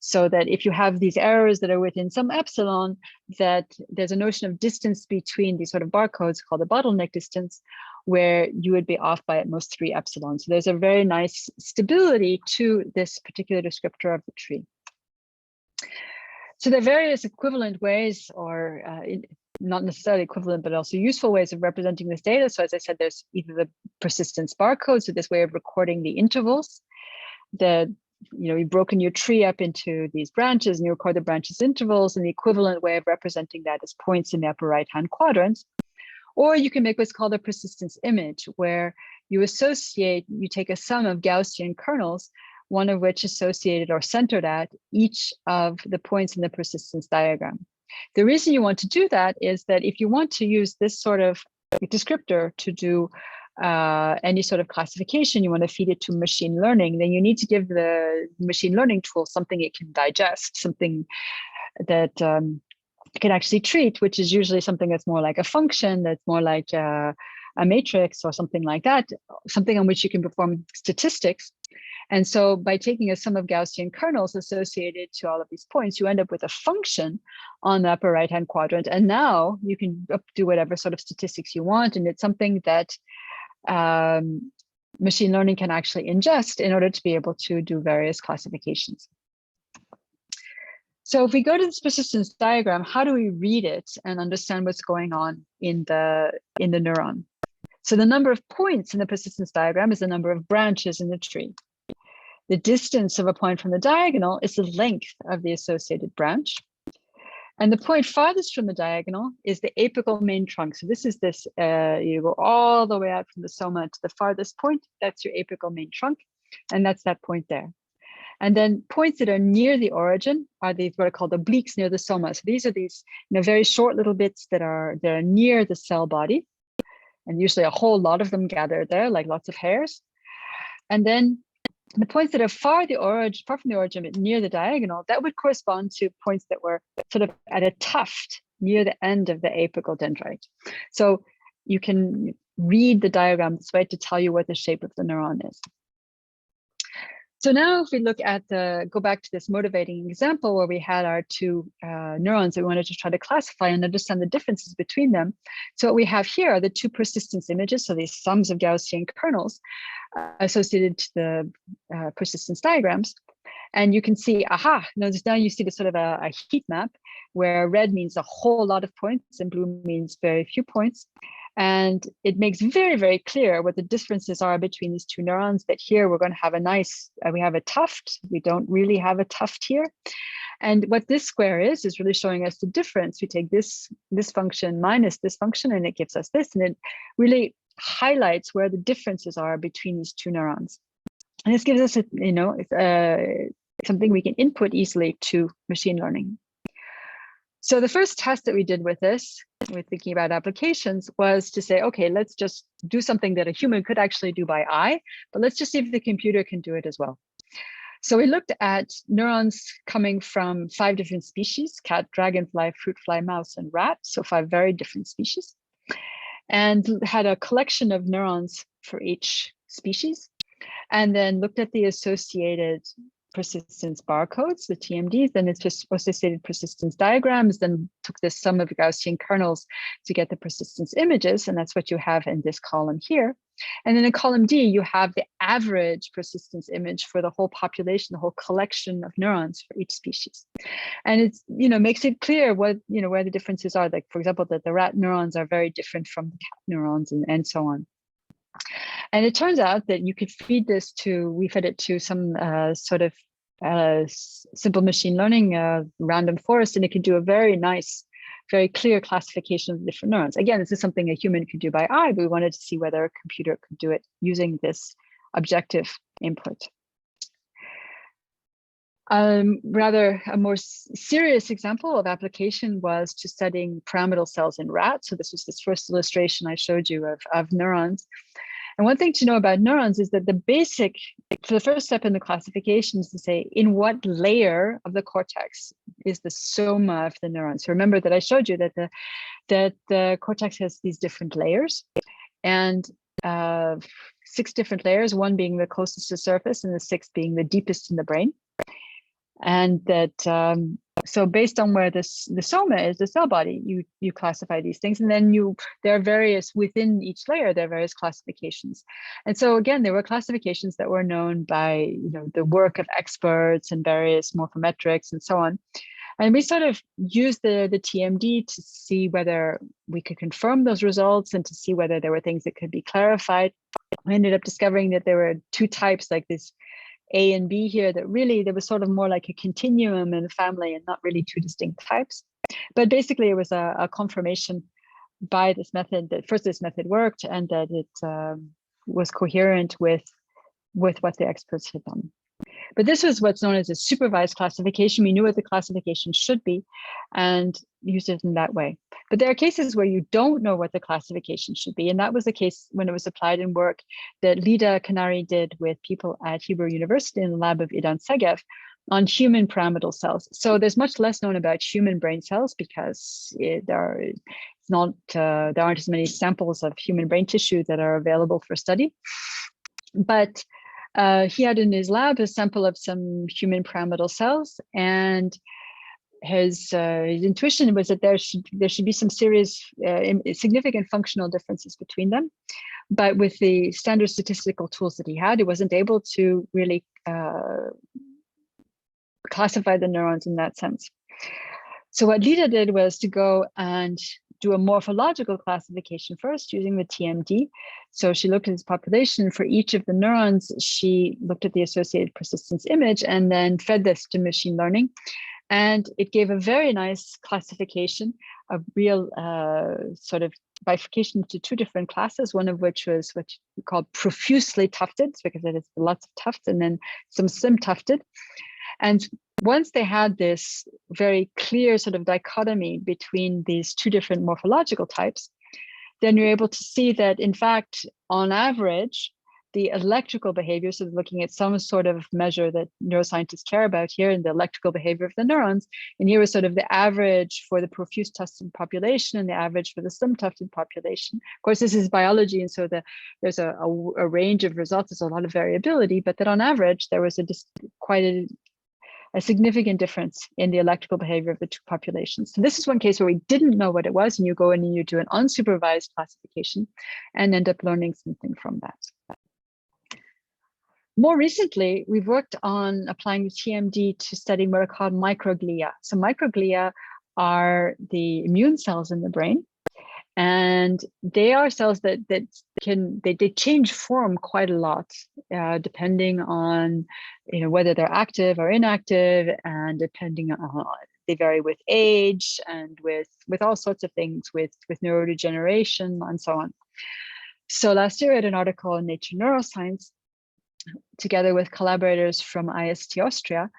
B: So that if you have these errors that are within some epsilon, that there's a notion of distance between these sort of barcodes called the bottleneck distance, where you would be off by at most 3 epsilon. So there's a very nice stability to this particular descriptor of the tree. So there are various equivalent ways, or not necessarily equivalent, but also useful ways of representing this data. So as I said, there's either the persistence barcode, so this way of recording the intervals. You've broken your tree up into these branches and you record the branches intervals, and the equivalent way of representing that is points in the upper right-hand quadrant. Or you can make what's called a persistence image, where you take a sum of Gaussian kernels, one of which associated or centered at each of the points in the persistence diagram. The reason you want to do that is that if you want to use this sort of descriptor to do any sort of classification, you want to feed it to machine learning, then you need to give the machine learning tool something it can digest, something that it can actually treat, which is usually something that's more like a function, that's more like a matrix or something like that, something on which you can perform statistics. And so by taking a sum of Gaussian kernels associated to all of these points, you end up with a function on the upper right-hand quadrant. And now you can do whatever sort of statistics you want. And it's something that machine learning can actually ingest in order to be able to do various classifications. So if we go to this persistence diagram, how do we read it and understand what's going on in the neuron? So the number of points in the persistence diagram is the number of branches in the tree. The distance of a point from the diagonal is the length of the associated branch. And the point farthest from the diagonal is the apical main trunk. So this is this, you go all the way out from the soma to the farthest point, that's your apical main trunk, and that's that point there. And then points that are near the origin are these what are called obliques near the soma. So these are these very short little bits that are near the cell body, and usually a whole lot of them gathered there, like lots of hairs. And then the points that are far from the origin, but near the diagonal, that would correspond to points that were sort of at a tuft near the end of the apical dendrite. So you can read the diagram this way to tell you what the shape of the neuron is. So now if we look at go back to this motivating example where we had our 2 neurons that we wanted to try to classify and understand the differences between them. So what we have here are the 2 persistence images, so these sums of Gaussian kernels associated to the persistence diagrams. And you can see, notice now you see the sort of a heat map where red means a whole lot of points and blue means very few points. And it makes very, very clear what the differences are between these 2 neurons, that here we're going to have we have a tuft. We don't really have a tuft here. And what this square is really showing us the difference. We take this function minus this function, and it gives us this. And it really highlights where the differences are between these 2 neurons. And this gives us, something we can input easily to machine learning. So the first test that we did with this, with thinking about applications, was to say, okay, let's just do something that a human could actually do by eye, but let's just see if the computer can do it as well. So we looked at neurons coming from 5 different species: cat, dragonfly, fruit fly, mouse, and rat. So 5 very different species, and had a collection of neurons for each species, and then looked at the associated persistence barcodes, the TMDs, then it's just associated persistence diagrams, then took this sum of Gaussian kernels to get the persistence images, and that's what you have in this column here. And then in column D, you have the average persistence image for the whole population, the whole collection of neurons for each species. And it's, makes it clear what, where the differences are. Like, for example, that the rat neurons are very different from the cat neurons, and so on. And it turns out that you could feed this we fed it to some sort of simple machine learning random forest, and it could do a very nice, very clear classification of the different neurons. Again, this is something a human could do by eye, but we wanted to see whether a computer could do it using this objective input. Rather, a more serious example of application was to studying pyramidal cells in rats. So this was this first illustration I showed you of neurons. And one thing to know about neurons is that the first step in the classification is to say in what layer of the cortex is the soma of the neurons. So remember that I showed you that the cortex has these different layers, and 6 different layers, one being the closest to the surface and the 6th being the deepest in the brain. And that so based on where the soma is, the cell body, you classify these things, and then there are various within each layer. There are various classifications, and so again, there were classifications that were known by the work of experts and various morphometrics and so on. And we sort of used the TMD to see whether we could confirm those results and to see whether there were things that could be clarified. I ended up discovering that there were 2 types, like this A and B here, that really there was sort of more like a continuum in the family and not really 2 distinct types. But basically it was a confirmation by this method that first this method worked and that it was coherent with what the experts had done. But this was what's known as a supervised classification. We knew what the classification should be and used it in that way. But there are cases where you don't know what the classification should be. And that was the case when it was applied in work that Lida Kanari did with people at Hebrew University in the lab of Idan Segev on human pyramidal cells. So there's much less known about human brain cells because there aren't as many samples of human brain tissue that are available for study. But he had in his lab a sample of some human pyramidal cells, and his intuition was that there should be some serious, significant functional differences between them. But with the standard statistical tools that he had, he wasn't able to really classify the neurons in that sense. So what Lida did was to go and do a morphological classification first using the TMD. So she looked at this population. For each of the neurons, she looked at the associated persistence image and then fed this to machine learning. And it gave a very nice classification, a real sort of bifurcation into 2 different classes, one of which was what we call profusely tufted, because it has lots of tufts, and then some slim tufted. And once they had this very clear sort of dichotomy between these 2 different morphological types, then you're able to see that, in fact, on average, the electrical behavior, so looking at some sort of measure that neuroscientists care about here in the electrical behavior of the neurons, and here was sort of the average for the profuse tufted population and the average for the slim tufted population. Of course, this is biology, and so there's a range of results. There's a lot of variability, but that on average, there was quite a significant difference in the electrical behavior of the 2 populations. So this is one case where we didn't know what it was, and you go in and you do an unsupervised classification and end up learning something from that. More recently, we've worked on applying the TMD to studying what are called microglia. So microglia are the immune cells in the brain, and they are cells that they change form quite a lot, depending on whether they're active or inactive, and depending on they vary with age and with all sorts of things, with neurodegeneration and so on. So last year I had an article in Nature Neuroscience together with collaborators from IST Austria,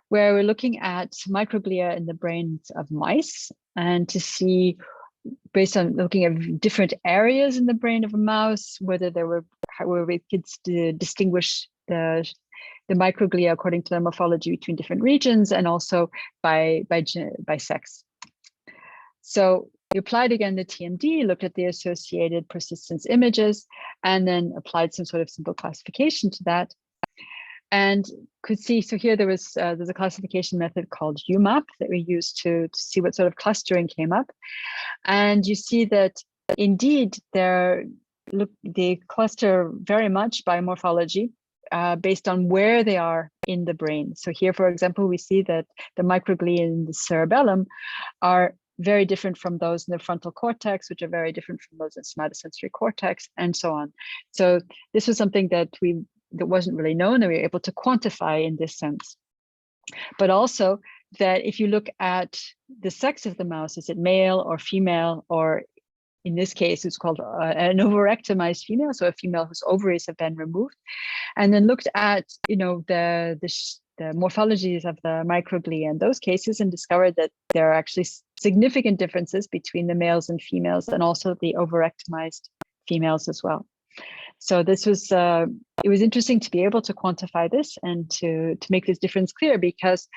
B: where we're looking at microglia in the brains of mice, and to see, based on looking at different areas in the brain of a mouse, whether we could distinguish the microglia according to their morphology between different regions, and also by sex. So we applied again the TMD, looked at the associated persistence images, and then applied some sort of simple classification to that. And could see, so here there's a classification method called UMAP that we used to see what sort of clustering came up. And you see that indeed they cluster very much by morphology based on where they are in the brain. So here, for example, we see that the microglia in the cerebellum are very different from those in the frontal cortex, which are very different from those in somatosensory cortex, and so on. So this was something that wasn't really known, and we were able to quantify in this sense. But also that if you look at the sex of the mouse, is it male or female, or in this case, it's called an ovarectomized female, so a female whose ovaries have been removed, and then looked at the morphologies of the microglia in those cases, and discovered that there are actually significant differences between the males and females, and also the overrectomized females as well. So this was, it was interesting to be able to quantify this and to make this difference clear, because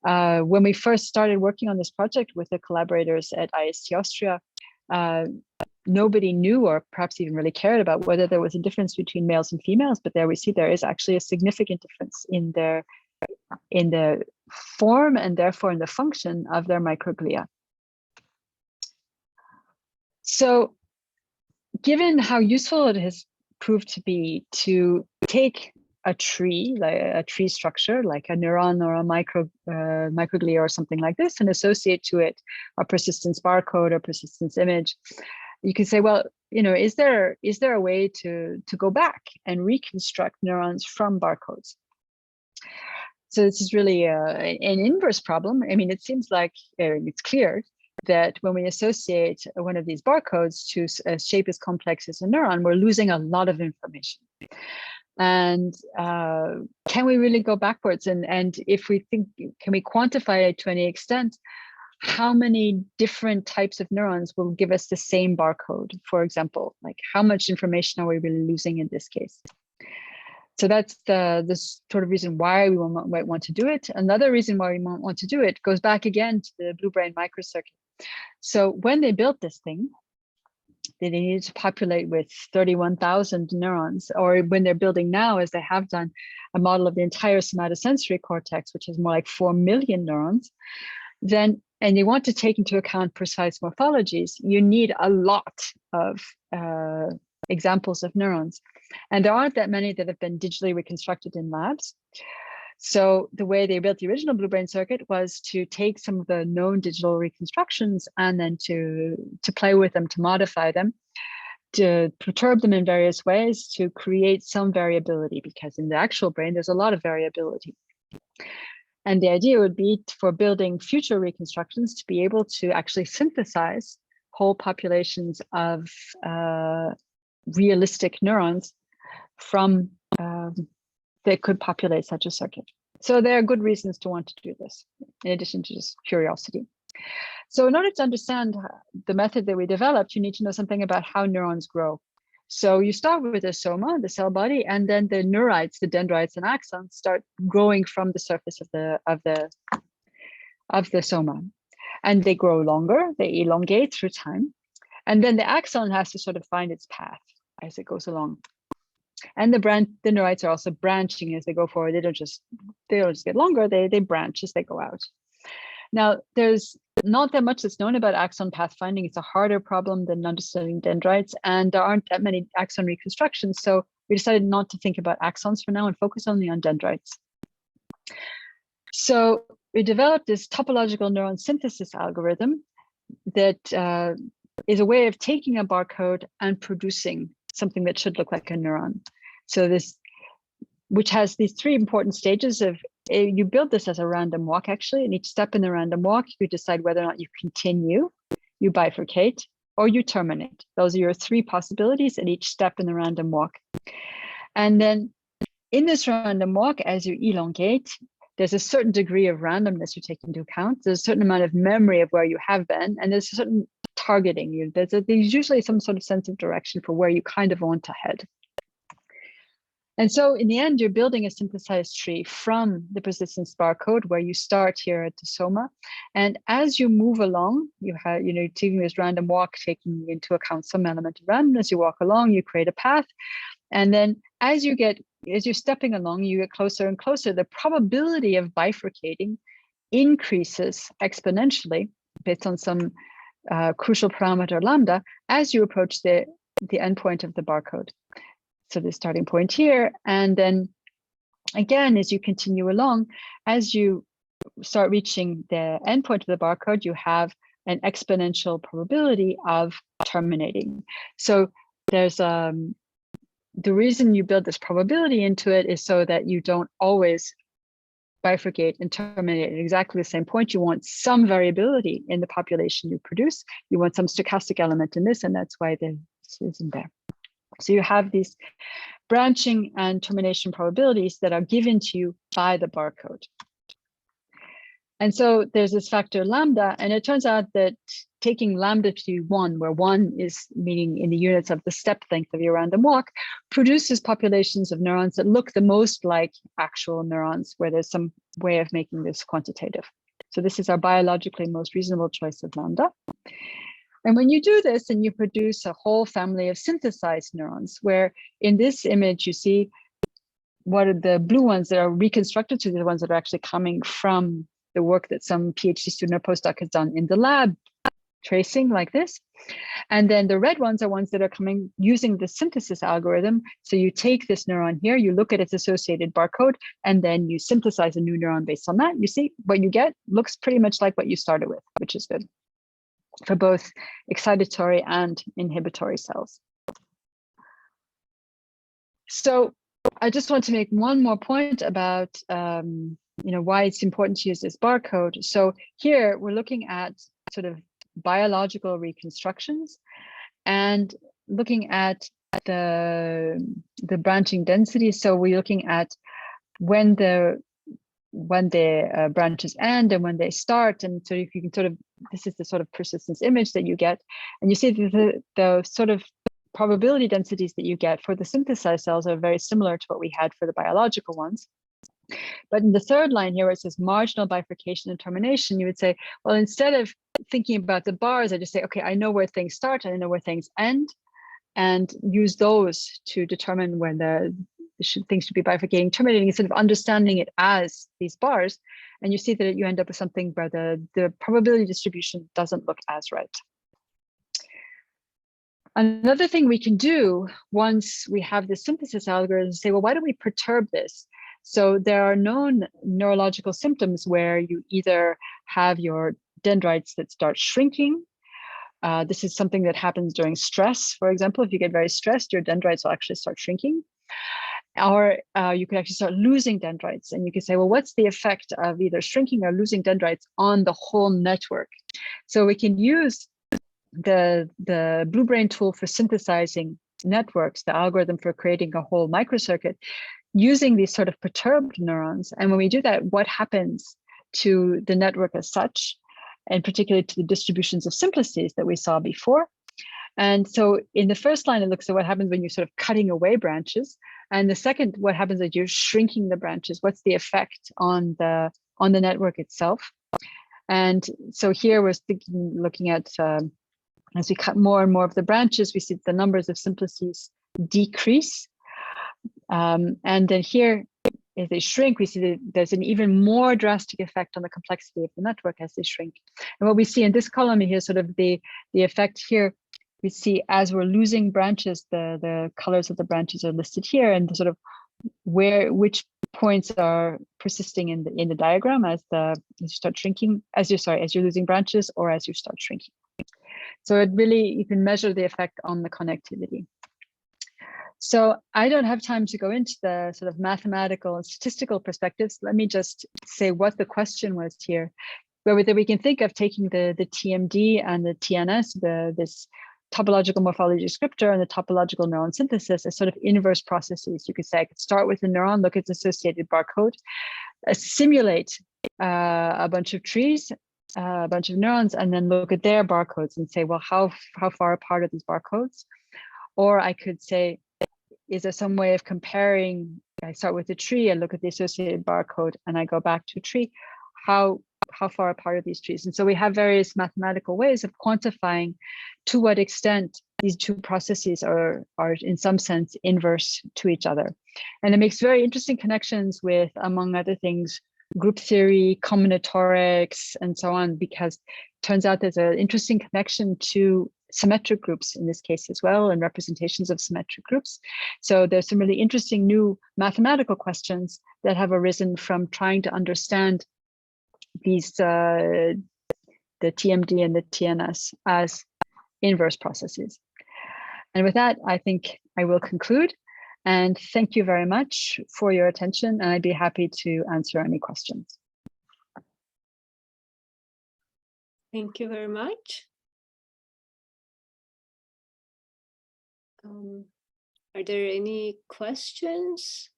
B: when we first started working on this project with the collaborators at IST Austria, nobody knew, or perhaps even really cared about, whether there was a difference between males and females. But there we see there is actually a significant difference in the form, and therefore in the function of their microglia. So given how useful it has proved to be to take a tree, like a tree structure, like a neuron or a microglia or something like this, and associate to it a persistence barcode or persistence image, you can say, well, you know, is there a way to go back and reconstruct neurons from barcodes? So this is really an inverse problem. I mean, it seems like it's clear that when we associate one of these barcodes to a shape as complex as a neuron, we're losing a lot of information. And can we really go backwards? And if we think, can we quantify it to any extent? How many different types of neurons will give us the same barcode, for example? Like, how much information are we really losing in this case? So that's the sort of reason why we might want to do it. Another reason why we might want to do it goes back again to the blue brain microcircuit. So when they built this thing, they needed to populate with 31,000 neurons, or when they're building now, as they have done, a model of the entire somatosensory cortex, which is more like 4 million neurons, then, and you want to take into account precise morphologies, you need a lot of examples of neurons. And there aren't that many that have been digitally reconstructed in labs. So the way they built the original blue brain circuit was to take some of the known digital reconstructions and then to play with them, to modify them, to perturb them in various ways to create some variability, because in the actual brain, there's a lot of variability. And the idea would be for building future reconstructions to be able to actually synthesize whole populations of realistic neurons from that could populate such a circuit. So there are good reasons to want to do this, in addition to just curiosity. So in order to understand the method that we developed, you need to know something about how neurons grow. So you start with the soma, the cell body, and then the neurites, the dendrites and axons, start growing from the surface of the soma. And they grow longer, they elongate through time. And then the axon has to sort of find its path as it goes along. And the neurites are also branching as they go forward. They don't just get longer, they branch as they go out. Now, there's not that much that's known about axon pathfinding. It's a harder problem than understanding dendrites, and there aren't that many axon reconstructions. So we decided not to think about axons for now and focus only on dendrites. So we developed this topological neuron synthesis algorithm that is a way of taking a barcode and producing something that should look like a neuron. So this, which has these three important stages of, you build this as a random walk, actually, and each step in the random walk, you decide whether or not you continue, you bifurcate, or you terminate. Those are your three possibilities at each step in the random walk. And then in this random walk, as you elongate, there's a certain degree of randomness you take into account. There's a certain amount of memory of where you have been, and there's a certain targeting. There's usually some sort of sense of direction for where you kind of want to head. And so in the end, you're building a synthesized tree from the persistence barcode, where you start here at the soma. And as you move along, you have, taking this random walk, taking into account some element of randomness, you walk along, you create a path. And then as you're stepping along, you get closer and closer. The probability of bifurcating increases exponentially based on some crucial parameter lambda as you approach the endpoint of the barcode. So the starting point here, and then again, as you continue along, as you start reaching the endpoint of the barcode, you have an exponential probability of terminating. So there's the reason you build this probability into it is so that you don't always bifurcate and terminate at exactly the same point. You want some variability in the population you produce. You want some stochastic element in this, and that's why this isn't there. So you have these branching and termination probabilities that are given to you by the barcode. And so there's this factor lambda, and it turns out that taking lambda to 1, where 1 is meaning in the units of the step length of your random walk, produces populations of neurons that look the most like actual neurons, where there's some way of making this quantitative. So this is our biologically most reasonable choice of lambda. And when you do this, and you produce a whole family of synthesized neurons, where in this image you see what are the blue ones that are reconstructed to the ones that are actually coming from the work that some PhD student or postdoc has done in the lab, tracing like this. And then the red ones are ones that are coming using the synthesis algorithm. So you take this neuron here, you look at its associated barcode, and then you synthesize a new neuron based on that. You see what you get looks pretty much like what you started with, which is good for both excitatory and inhibitory cells. So I just want to make one more point about why it's important to use this barcode. So here we're looking at sort of biological reconstructions and looking at the branching density. So we're looking at when the branches end and when they start. And so if you can sort of, this is the sort of persistence image that you get, and you see the sort of probability densities that you get for the synthesized cells are very similar to what we had for the biological ones. But in the third line here, where it says marginal bifurcation and termination, you would say, well, instead of thinking about the bars, I just say, okay, I know where things start, I know where things end, and use those to determine when things should be bifurcating, terminating, instead of understanding it as these bars. And you see that you end up with something where the probability distribution doesn't look as right. Another thing we can do once we have the synthesis algorithm is say, well, why don't we perturb this? So there are known neurological symptoms where you either have your dendrites that start shrinking. This is something that happens during stress. For example, if you get very stressed, your dendrites will actually start shrinking. Or you could actually start losing dendrites. And you could say, well, what's the effect of either shrinking or losing dendrites on the whole network? So we can use the Blue Brain tool for synthesizing networks, the algorithm for creating a whole microcircuit, using these sort of perturbed neurons. And when we do that, what happens to the network as such, and particularly to the distributions of simplices that we saw before. And so in the first line, it looks at what happens when you're sort of cutting away branches. And the second, what happens as you're shrinking the branches? What's the effect on the network itself? And so here we're looking at, as we cut more and more of the branches, we see the numbers of simplices decrease. And then here, as they shrink, we see that there's an even more drastic effect on the complexity of the network as they shrink. And what we see in this column here, sort of the effect here, we see as we're losing branches, the colors of the branches are listed here, and the sort of which points are persisting in the diagram as you start shrinking, as you're losing branches or as you start shrinking. So it really, you can measure the effect on the connectivity. So I don't have time to go into the sort of mathematical and statistical perspectives. Let me just say what the question was here, whether we can think of taking the TMD and the TNS, this topological morphology descriptor and the topological neuron synthesis as sort of inverse processes. You could say I could start with the neuron, look at its associated barcode, simulate a bunch of trees, a bunch of neurons, and then look at their barcodes and say, well, how far apart are these barcodes? Or I could say, is there some way of comparing? I start with the tree, I look at the associated barcode, and I go back to a tree. How far apart are these trees? And so we have various mathematical ways of quantifying to what extent these two processes are in some sense inverse to each other. And it makes very interesting connections with, among other things, group theory, combinatorics, and so on, because it turns out there's an interesting connection to symmetric groups in this case as well, and representations of symmetric groups. So there's some really interesting new mathematical questions that have arisen from trying to understand these, the TMD and the TNS as inverse processes. And with that, I think I will conclude. And thank you very much for your attention. And I'd be happy to answer any questions.
A: Thank you very much. Are there any questions?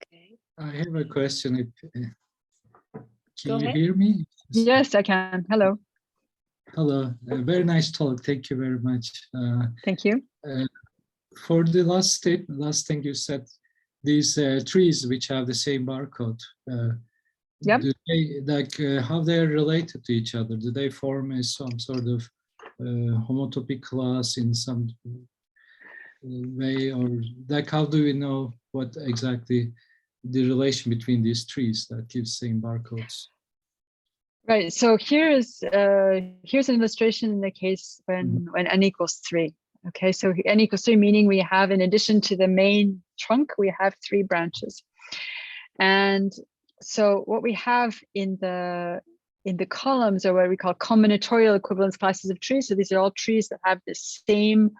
A: Okay.
C: I have a question.
A: Go
C: Can you
A: ahead.
C: hear me?
B: Yes, I can. Hello.
C: Hello. Very nice talk. Thank you very much.
B: Thank you.
C: For the last thing you said, these trees which have the same barcode,
B: Yep.
C: do they how they're related to each other? Do they form some sort of homotopy class in some way, or like how do we know what exactly the relation between these trees that gives same barcodes?
B: Right. So here's an illustration in the case when n equals 3. Okay. So n equals 3, meaning we have, in addition to the main trunk, we have 3 branches. And so what we have in the columns are what we call combinatorial equivalence classes of trees. So these are all trees that have the same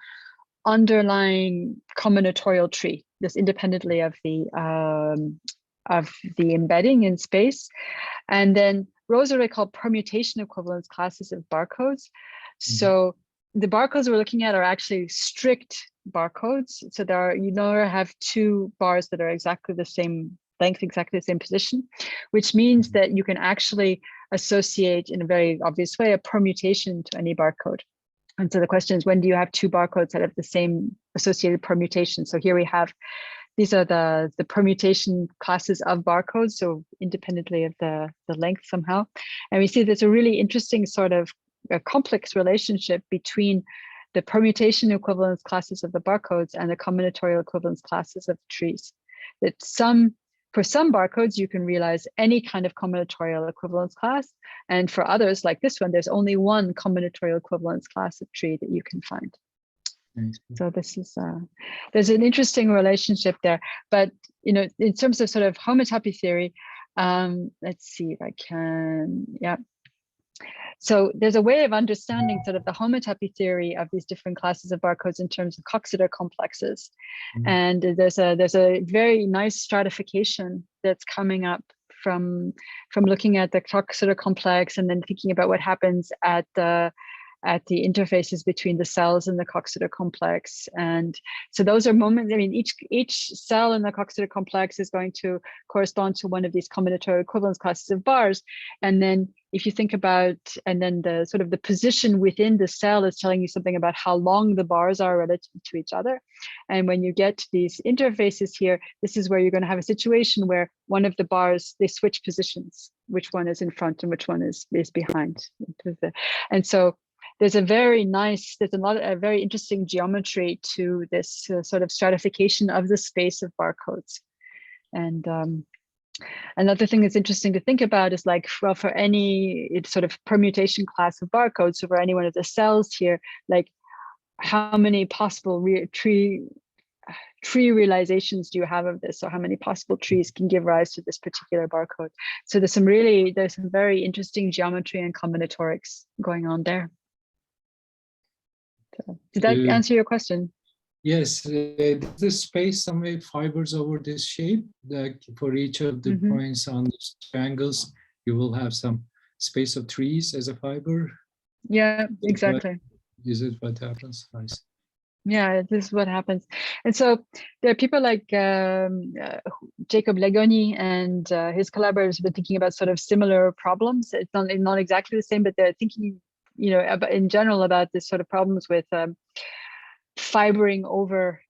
B: underlying combinatorial tree, this independently of the embedding in space. And then rows are what we call permutation equivalence classes of barcodes. So the barcodes we're looking at are actually strict barcodes. So there are, you never have 2 bars that are exactly the same length, exactly the same position, which means that you can actually associate in a very obvious way a permutation to any barcode. And so the question is, when do you have 2 barcodes that have the same associated permutation? So here we have, these are the permutation classes of barcodes, so independently of the length somehow. And we see there's a really interesting sort of a complex relationship between the permutation equivalence classes of the barcodes and the combinatorial equivalence classes of trees. That for some barcodes, you can realize any kind of combinatorial equivalence class. And for others, like this one, there's only one combinatorial equivalence class of tree that you can find. So this is, there's an interesting relationship there. But, you know, in terms of sort of homotopy theory, let's see if I can, yeah. So there's a way of understanding sort of the homotopy theory of these different classes of barcodes in terms of Coxeter complexes. And there's a very nice stratification that's coming up from looking at the Coxeter complex and then thinking about what happens at the interfaces between the cells in the Coxeter complex. And so those are moments, I mean, each cell in the Coxeter complex is going to correspond to one of these combinatorial equivalence classes of bars. And then if you think about, and then the sort of the position within the cell is telling you something about how long the bars are relative to each other. And when you get to these interfaces here, this is where you're going to have a situation where one of the bars, they switch positions, which one is in front and which one is behind. And so there's a very interesting geometry to this sort of stratification of the space of barcodes. And another thing that's interesting to think about is like, well, for any sort of permutation class of barcodes, so for any one of the cells here, like how many possible tree realizations do you have of this? Or how many possible trees can give rise to this particular barcode? So there's some very interesting geometry and combinatorics going on there. So, did that answer your question?
C: Yes. Does the space some way fibers over this shape? Like for each of the points on the triangles, you will have some space of trees as a fiber?
B: Yeah, exactly.
C: Is it what happens? Nice.
B: Yeah, this is what happens. And so there are people like Jacob Legoni and his collaborators have been thinking about sort of similar problems. It's not exactly the same, but they're thinking, you know, about, in general, about this sort of problems with fibering over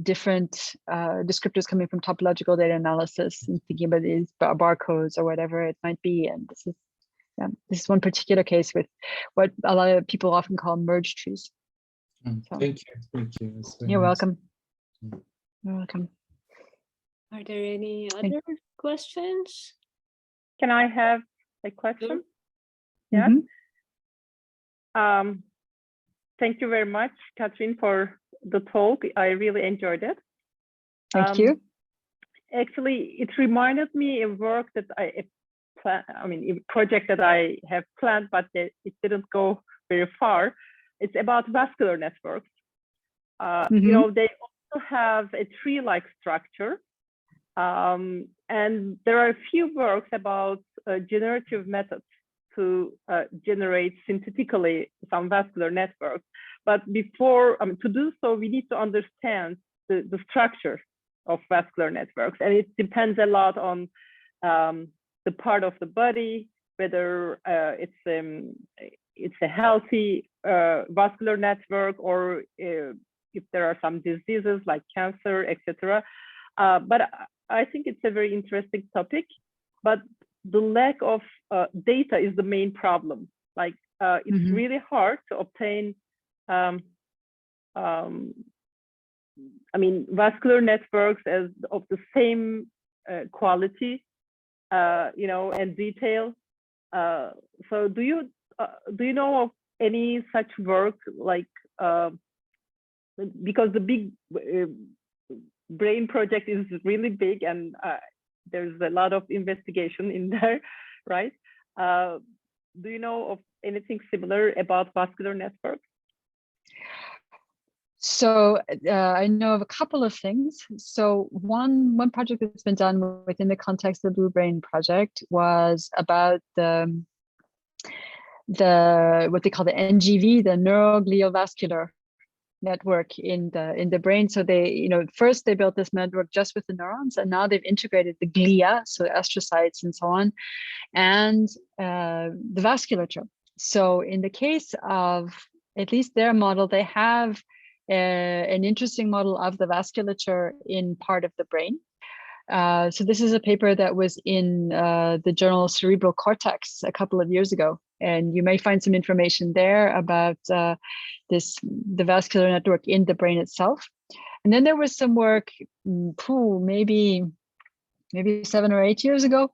B: different descriptors coming from topological data analysis and thinking about these barcodes or whatever it might be. And this is one particular case with what a lot of people often call merge trees. So,
C: thank you.
B: You're welcome. You're welcome.
A: Are there any other questions?
D: Can I have a question?
B: Yeah.
D: Thank you very much, Kathryn, for the talk. I really enjoyed it.
B: Thank you.
D: Actually, it reminded me of work that a project that I have planned, but it didn't go very far. It's about vascular networks. You know, they also have a tree-like structure. And there are a few works about generative methods to generate synthetically some vascular networks. But before, to do so, we need to understand the structure of vascular networks. And it depends a lot on the part of the body, whether it's a healthy vascular network, or if there are some diseases like cancer, etc. But I think it's a very interesting topic. But the lack of data is the main problem. Like it's really hard to obtain, vascular networks of the same quality, and detail. So do you know of any such work, like because the big brain project is really big, and there's a lot of investigation in there, right? Do you know of anything similar about vascular networks?
B: So I know of a couple of things. So one project that's been done within the context of the Blue Brain project was about the what they call the NGV, the neurogliovascular network in the brain. So they, first they built this network just with the neurons, and now they've integrated the glia, so astrocytes and so on, and the vasculature. So in the case of at least their model, they have an interesting model of the vasculature in part of the brain. So this is a paper that was in the journal Cerebral Cortex a couple of years ago, and you may find some information there about the vascular network in the brain itself. And then there was some work, maybe 7 or 8 years ago,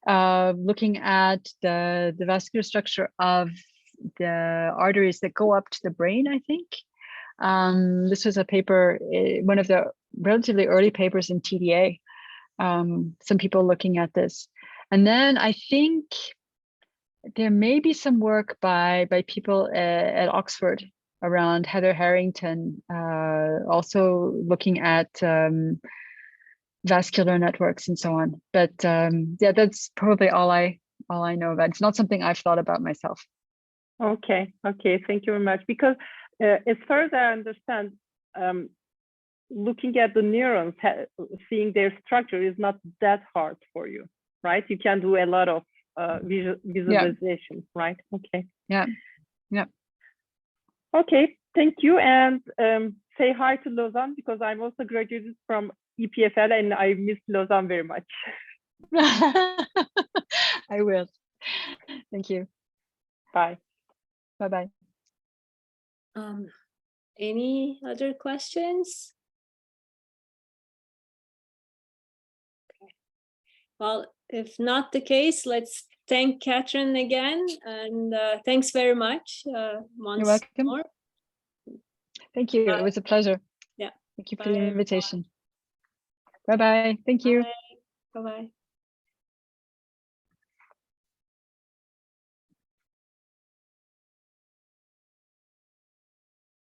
B: looking at the vascular structure of the arteries that go up to the brain, I think. This was a paper, one of the relatively early papers in TDA. Some people looking at this. And then I think there may be some work by people at Oxford around Heather Harrington, also looking at vascular networks and so on. But yeah, that's probably all I know about. It's not something I've thought about myself.
D: Okay, thank you very much. Because as far as I understand, looking at the neurons, seeing their structure is not that hard for you, right? You can do a lot of visualization, right? Okay.
B: Yeah.
D: Okay, thank you. And say hi to Lausanne, because I'm also graduated from EPFL and I miss Lausanne very much.
B: I will. Thank you.
D: Bye.
B: Bye-bye.
A: Any other questions? Okay. Well, if not the case, let's thank Kathryn again, and thanks very much once
B: You're welcome.
A: more.
B: Thank you. It was a pleasure.
A: Yeah.
B: Thank you for the invitation. Bye-bye. Thank you.
A: Bye-bye.